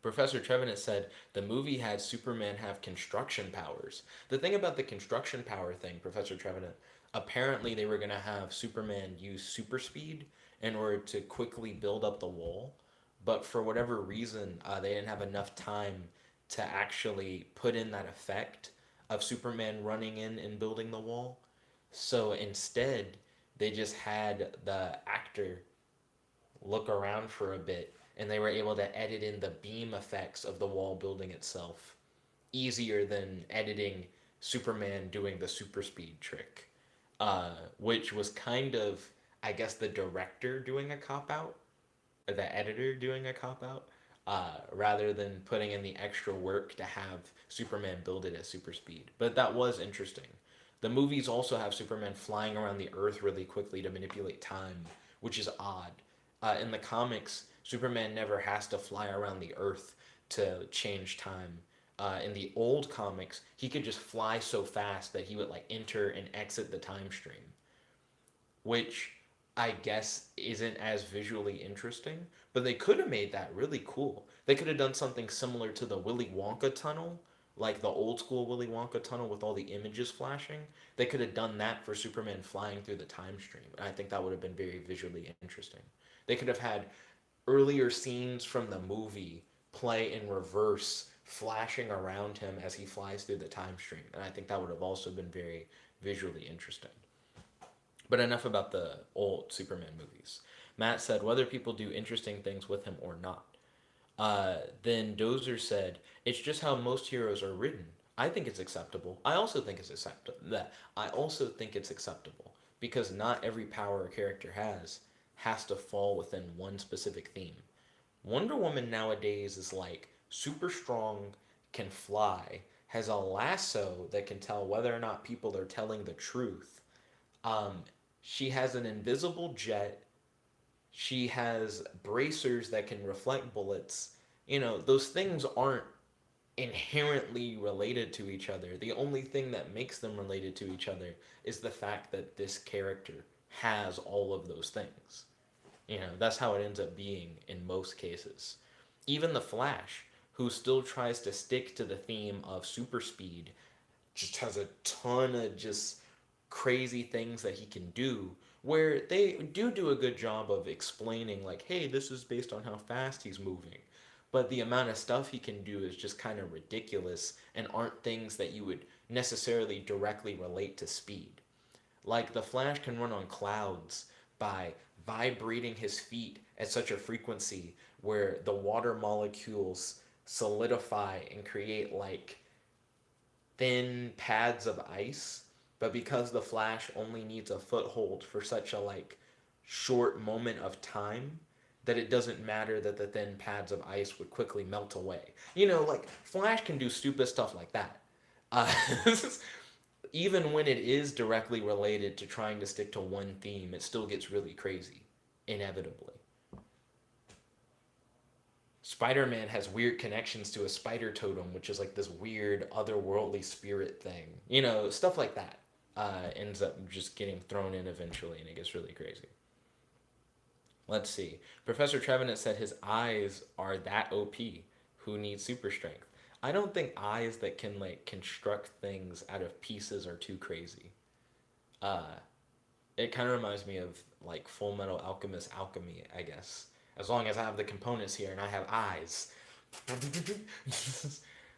Professor Trevenant said the movie had Superman have construction powers. The thing about the construction power thing, Professor Trevenant, apparently they were going to have Superman use super speed in order to quickly build up the wall. But for whatever reason, they didn't have enough time to actually put in that effect of Superman running in and building the wall. So instead, they just had the actor look around for a bit, and they were able to edit in the beam effects of the wall building itself easier than editing Superman doing the super speed trick, which was kind of, I guess, the director doing a cop out, or the editor doing a cop out, rather than putting in the extra work to have Superman build it at super speed. But that was interesting. The movies also have Superman flying around the Earth really quickly to manipulate time, which is odd. In the comics, Superman never has to fly around the Earth to change time. In the old comics, he could just fly so fast that he would like enter and exit the time stream, which I guess isn't as visually interesting, but they could have made that really cool. They could have done something similar to the Willy Wonka tunnel, like the old school Willy Wonka tunnel with all the images flashing. They could have done that for Superman flying through the time stream. And I think that would have been very visually interesting. They could have had earlier scenes from the movie play in reverse, flashing around him as he flies through the time stream. And I think that would have also been very visually interesting. But enough about the old Superman movies. Matt said whether people do interesting things with him or not. Then Dozer said, "It's just how most heroes are written. I think it's acceptable. I also think it's acceptable. That I also think it's acceptable because not every power a character has to fall within one specific theme. Wonder Woman nowadays is like super strong, can fly, has a lasso that can tell whether or not people are telling the truth. Um, she has an invisible jet. She has bracers that can reflect bullets. You know, those things aren't inherently related to each other. The only thing that makes them related to each other is the fact that this character has all of those things. You know, that's how it ends up being in most cases. Even the Flash, who still tries to stick to the theme of super speed, just has a ton of just crazy things that he can do where they do a good job of explaining like, hey, this is based on how fast he's moving, but the amount of stuff he can do is just kind of ridiculous and aren't things that you would necessarily directly relate to speed. Like the Flash can run on clouds by vibrating his feet at such a frequency where the water molecules solidify and create like thin pads of ice, but because the Flash only needs a foothold for such a like short moment of time, that it doesn't matter that the thin pads of ice would quickly melt away. You know, like Flash can do stupid stuff like that. Uh, even when it is directly related to trying to stick to one theme, it still gets really crazy, inevitably. Spider Man has weird connections to a spider totem, which is like this weird otherworldly spirit thing. You know, stuff like that ends up just getting thrown in eventually, and it gets really crazy. Let's see. Professor Trevenant said his eyes are that OP. Who needs super strength? I don't think eyes that can like construct things out of pieces are too crazy. Uh, it kind of reminds me of like Full Metal Alchemist alchemy, I guess. As long as I have the components here and I have eyes.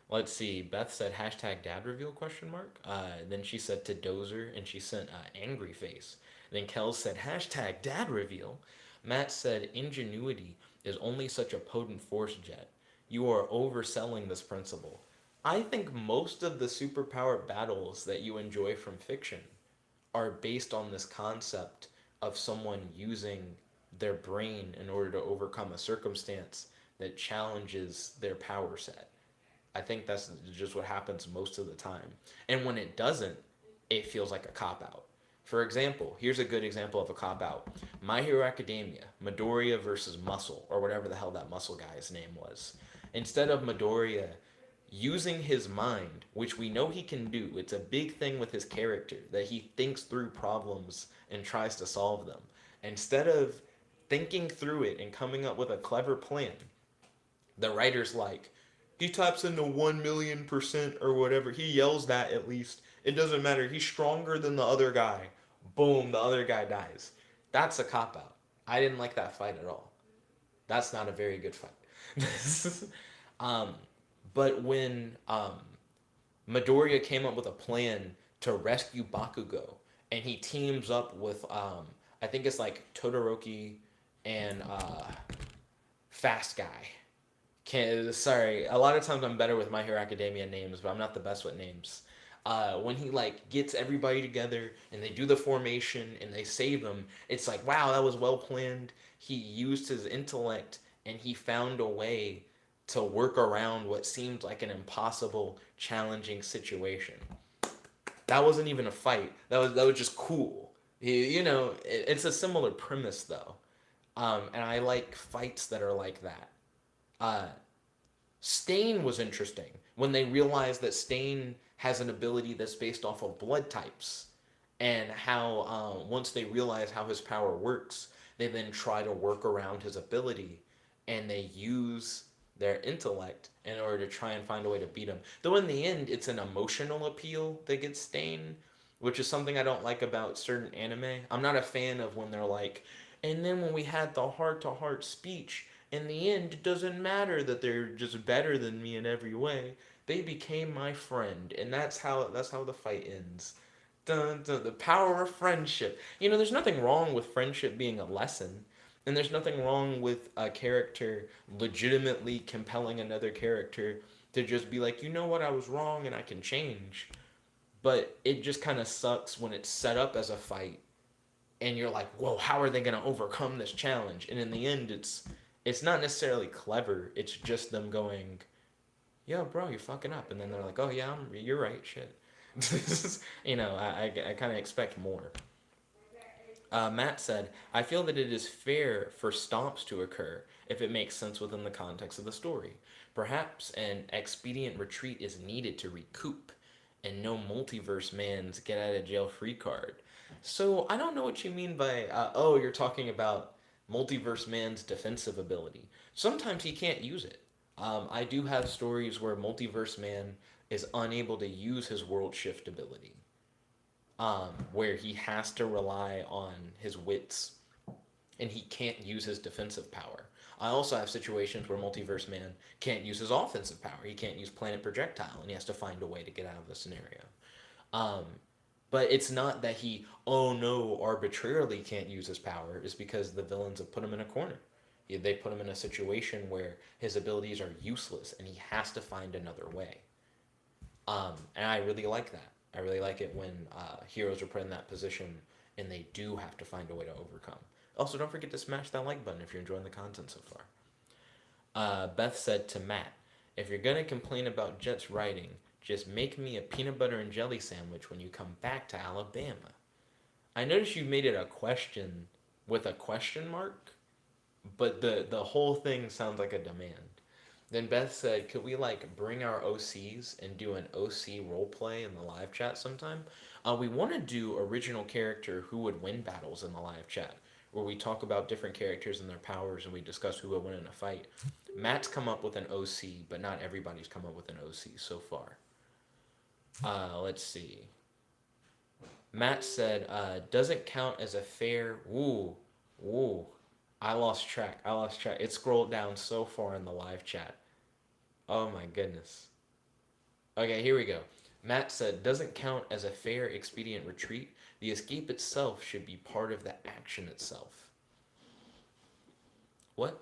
Let's see. Beth said hashtag dad reveal question mark. Then she said to Dozer and she sent angry face. Then Kel said hashtag dad reveal. Matt said ingenuity is only such a potent force jet. You are overselling this principle. I think most of the superpower battles that you enjoy from fiction are based on this concept of someone using their brain in order to overcome a circumstance that challenges their power set. I think that's just what happens most of the time. And when it doesn't, it feels like a cop out. For example, here's a good example of a cop out. My Hero Academia, Midoriya versus Muscle, or whatever the hell that muscle guy's name was. Instead of Midoriya using his mind, which we know he can do, it's a big thing with his character that he thinks through problems and tries to solve them. Instead of thinking through it and coming up with a clever plan, the writer's like, he types into 1,000,000% or whatever. He yells that at least. It doesn't matter. He's stronger than the other guy. Boom, the other guy dies. That's a cop out. I didn't like that fight at all. That's not a very good fight. um, but when Midoriya came up with a plan to rescue Bakugo, and he teams up with I think it's like Todoroki and Fast Guy. Sorry, a lot of times I'm better with My Hero Academia names, but I'm not the best with names. When he like gets everybody together and they do the formation and they save them, it's like wow, that was well planned. He used his intellect and he found a way to work around what seemed like an impossible, challenging situation. That wasn't even a fight. That was just cool. You know, it's a similar premise though, and I like fights that are like that. Uh, Stain was interesting when they realized that Stain has an ability that's based off of blood types, and how once they realize how his power works, they then try to work around his ability, and they use their intellect in order to try and find a way to beat him. Though in the end, it's an emotional appeal that gets Stain, which is something I don't like about certain anime. I'm not a fan of when they're like, and then when we had the heart to heart speech, in the end, it doesn't matter that they're just better than me in every way. They became my friend, and that's how the fight ends. Dun, dun, the power of friendship. You know, there's nothing wrong with friendship being a lesson, and there's nothing wrong with a character legitimately compelling another character to just be like, you know what, I was wrong and I can change. But it just kind of sucks when it's set up as a fight, and you're like, whoa, how are they gonna overcome this challenge? And in the end, it's not necessarily clever. It's just them going, yo, bro, you're fucking up. And then they're like, oh, yeah, you're right, shit. You know, I kind of expect more. Matt said, I feel that it is fair for stomps to occur if it makes sense within the context of the story. Perhaps an expedient retreat is needed to recoup, and no multiverse man's get out of jail free card. So I don't know what you mean by, oh, you're talking about multiverse man's defensive ability. Sometimes he can't use it. I do have stories where multiverse man is unable to use his world shift ability, where he has to rely on his wits and he can't use his defensive power. I also have situations where Multiverse Man can't use his offensive power. He can't use Planet Projectile, and he has to find a way to get out of the scenario. Um, but it's not that he, oh no, arbitrarily can't use his power. It's because the villains have put him in a corner. They put him in a situation where his abilities are useless, and he has to find another way. And I really like that. I really like it when heroes are put in that position and they do have to find a way to overcome. Also, don't forget to smash that like button if you're enjoying the content so far. Beth said to Matt, if you're gonna complain about Jet's writing, just make me a peanut butter and jelly sandwich when you come back to Alabama. I noticed you made it a question with a question mark, but the whole thing sounds like a demand. Then Beth said, could we like bring our OCs and do an OC role play in the live chat sometime? We want to do original character who would win battles in the live chat, where we talk about different characters and their powers and we discuss who would win in a fight. Matt's come up with an OC, but not everybody's come up with an OC so far. Let's see. Matt said, doesn't count as a fair. Woo, woo. I lost track. I lost track. It scrolled down so far in the live chat. Oh my goodness. Okay, here we go. Matt said, doesn't count as a fair expedient retreat. The escape itself should be part of the action itself. What?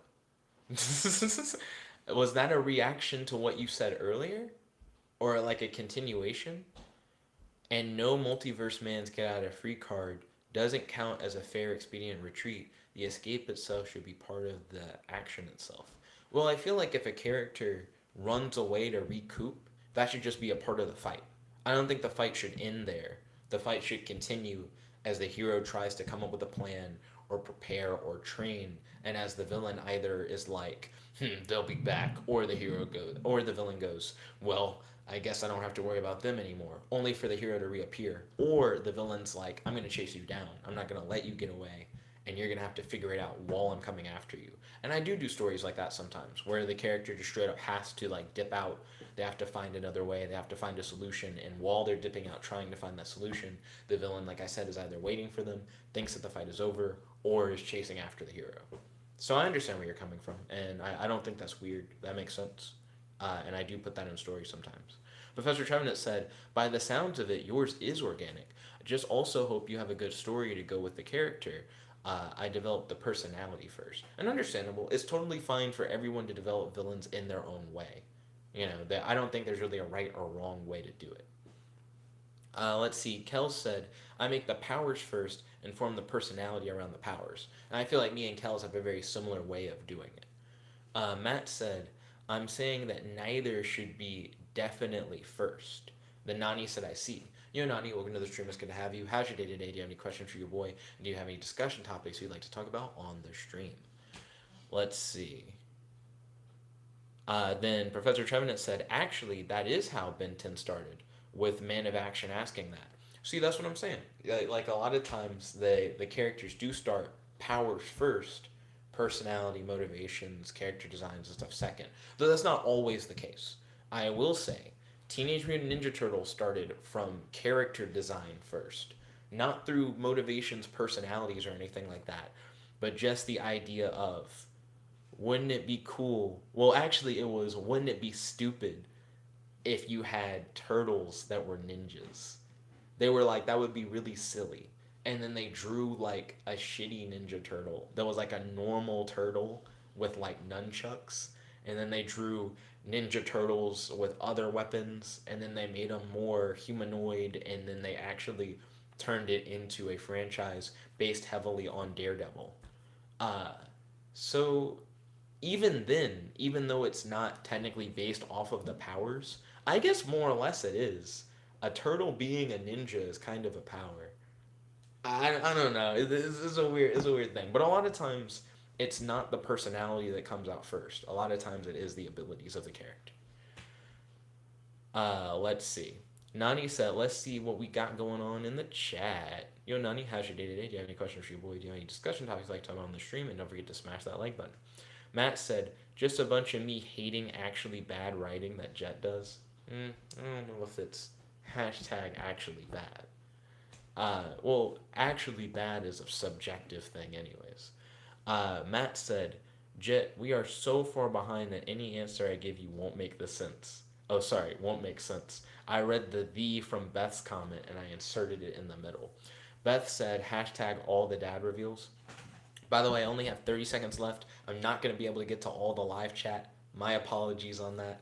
Was that a reaction to what you said earlier? Or like a continuation? And no multiverse man's get out of free card doesn't count as a fair expedient retreat. The escape itself should be part of the action itself. Well, I feel like if a character runs away to recoup, that should just be a part of the fight. I don't think the fight should end there. The fight should continue as the hero tries to come up with a plan or prepare or train, and as the villain either is like, they'll be back, or the hero goes, or the villain goes, well, I guess I don't have to worry about them anymore, only for the hero to reappear. Or the villain's like, I'm going to chase you down. I'm not going to let you get away, and you're going to have to figure it out while I'm coming after you. And I do stories like that sometimes, where the character just straight up has to like dip out. They have to find another way. They have to find a solution. And while they're dipping out trying to find that solution, the villain, like I said, is either waiting for them, thinks that the fight is over, or is chasing after the hero. So I understand where you're coming from, and I don't think that's weird. That makes sense. And I do put that in stories sometimes. Professor Trevenant said, by the sounds of it, yours is organic. I just also hope you have a good story to go with the character. I developed the personality first. And understandable, it's totally fine for everyone to develop villains in their own way. You know, I don't think there's really a right or wrong way to do it. Let's see, Kel said, I make the powers first and form the personality around the powers. And I feel like me and Kels have a very similar way of doing it. Matt said, I'm saying that neither should be definitely first. Then Nani said, I see. Yo, Nani, welcome to the stream. It's good to have you. How's your day today? Do you have any questions for your boy? And do you have any discussion topics you'd like to talk about on the stream? Let's see. Then Professor Trevenant said, actually, that is how Ben 10 started, with Man of Action asking that. See, that's what I'm saying. Like a lot of times, the characters do start powers first, personality, motivations, character designs, and stuff second. Though that's not always the case. I will say, Teenage Mutant Ninja Turtles started from character design first, not through motivations, personalities, or anything like that, but just the idea of, wouldn't it be cool? Well, actually, it was, wouldn't it be stupid if you had turtles that were ninjas? They were like, that would be really silly. And then they drew like a shitty ninja turtle that was like a normal turtle with like nunchucks. And then they drew ninja turtles with other weapons. And then they made them more humanoid. And then they actually turned it into a franchise based heavily on Daredevil. So even then, even though it's not technically based off of the powers, I guess more or less it is. A turtle being a ninja is kind of a power. I don't know. It's a weird thing. But a lot of times, it's not the personality that comes out first. A lot of times, it is the abilities of the character. Let's see. Nani said, let's see what we got going on in the chat. Yo, Nani, how's your day today? Do you have any questions for your boy? Do you have any discussion topics you'd like to talk about on the stream? And don't forget to smash that like button. Matt said, just a bunch of me hating actually bad writing that Jet does. I don't know if it's hashtag actually bad. Well, actually bad is a subjective thing anyways. Matt said, Jet, we are so far behind that any answer I give you won't make the sense. Oh, sorry, won't make sense. I read the from Beth's comment and I inserted it in the middle. Beth said, hashtag all the dad reveals. By the way, I only have 30 seconds left. I'm not going to be able to get to all the live chat. My apologies on that.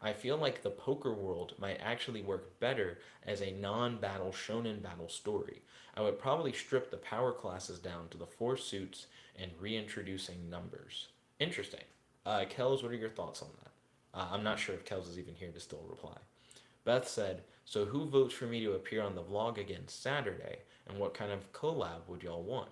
I feel like the poker world might actually work better as a non-battle shonen battle story. I would probably strip the power classes down to the four suits and reintroducing numbers. Interesting. Kels, what are your thoughts on that? I'm not sure if Kels is even here to still reply. Beth said, so who votes for me to appear on the vlog again Saturday, and what kind of collab would y'all want?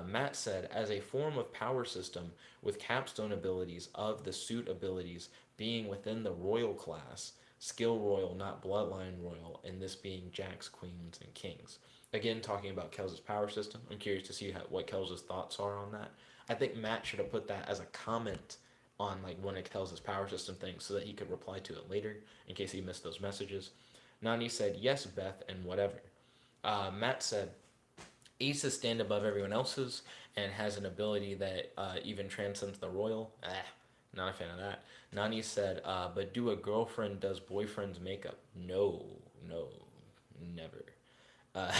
Matt said, as a form of power system with capstone abilities of the suit abilities being within the royal class, skill royal, not bloodline royal, and this being jacks, queens, and kings. Again, talking about Kels' power system, I'm curious to see what Kels' thoughts are on that. I think Matt should have put that as a comment on like one of Kels' power system things so that he could reply to it later in case he missed those messages. Nani said, yes, Beth, and whatever. Matt said, Aces stand above everyone else's and has an ability that even transcends the royal. Not a fan of that. Nani said, but do a girlfriend does boyfriend's makeup? No, no, never. Uh,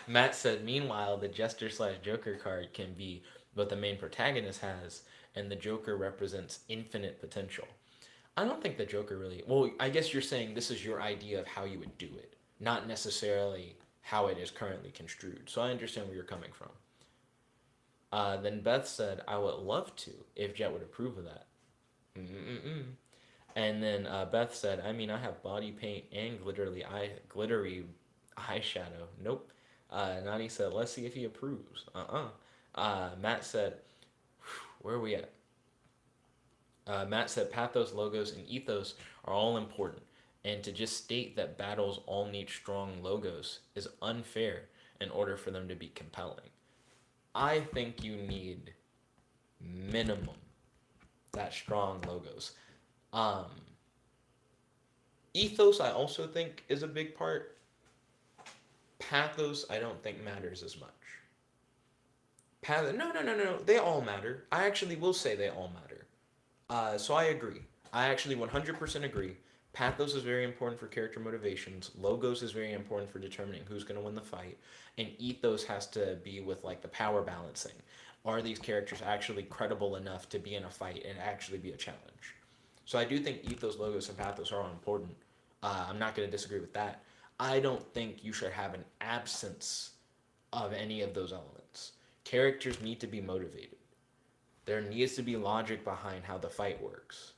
Matt said, meanwhile, the Jester slash Joker card can be what the main protagonist has, and the Joker represents infinite potential. I don't think the Joker really. Well, I guess you're saying this is your idea of how you would do it, not necessarily how it is currently construed. So I understand where you're coming from. Then Beth said, I would love to if Jet would approve of that. Mm-mm-mm. And then Beth said, I mean, I have body paint and glittery eyeshadow. Nope. Nani said, let's see if he approves. Matt said, where are we at? Matt said pathos, logos, and ethos are all important, and to just state that battles all need strong logos is unfair in order for them to be compelling. I think you need minimum that strong logos. Um, Ethos, I also think, is a big part. Pathos, I don't think matters as much. No. They all matter. I actually will say they all matter. So I agree. I actually 100% agree. Pathos is very important for character motivations. Logos is very important for determining who's going to win the fight. And ethos has to be with like the power balancing. Are these characters actually credible enough to be in a fight and actually be a challenge? So I do think ethos, logos, and pathos are all important. I'm not going to disagree with that. I don't think you should have an absence of any of those elements. Characters need to be motivated. There needs to be logic behind how the fight works.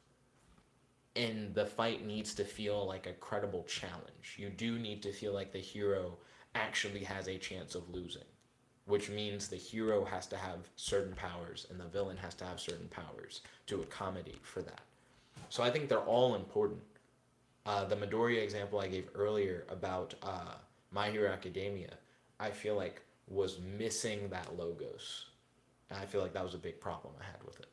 And the fight needs to feel like a credible challenge. You do need to feel like the hero actually has a chance of losing, which means the hero has to have certain powers and the villain has to have certain powers to accommodate for that. So I think they're all important. The Midoriya example I gave earlier about My Hero Academia, I feel like was missing that logos. And I feel like that was a big problem I had with it.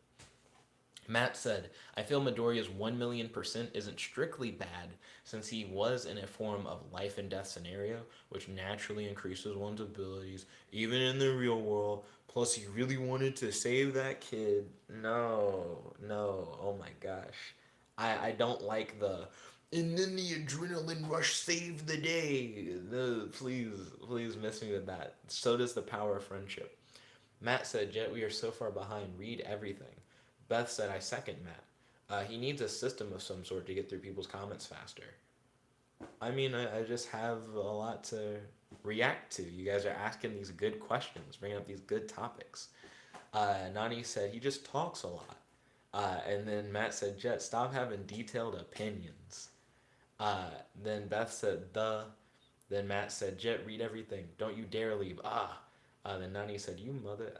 Matt said, I feel Midoriya's 1,000,000% isn't strictly bad since he was in a form of life and death scenario, which naturally increases one's abilities, even in the real world. Plus, he really wanted to save that kid. No, oh my gosh. I don't like the, and then the adrenaline rush saved the day. No, please miss me with that. So does the power of friendship. Matt said, Jet, we are so far behind. Read everything. Beth said, I second Matt. He needs a system of some sort to get through people's comments faster. I mean, I just have a lot to react to. You guys are asking these good questions, bringing up these good topics. Nani said, he just talks a lot. And then Matt said, Jet, stop having detailed opinions. Then Beth said, the. Then Matt said, Jet, read everything. Don't you dare leave. Then Nani said, you mother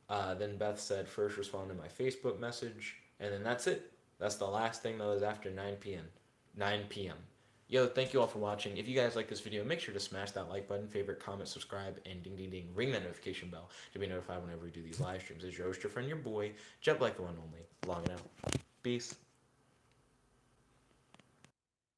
F. Then Beth said, first respond to my Facebook message. And then that's it. That's the last thing that was after 9 p.m. 9 p.m. Yo, thank you all for watching. If you guys like this video, make sure to smash that like button, favorite, comment, subscribe, and ding ding ding. Ring that notification bell to be notified whenever we do these live streams. It's your host, your friend, your boy, Jet Black the one only. Logging out. Peace.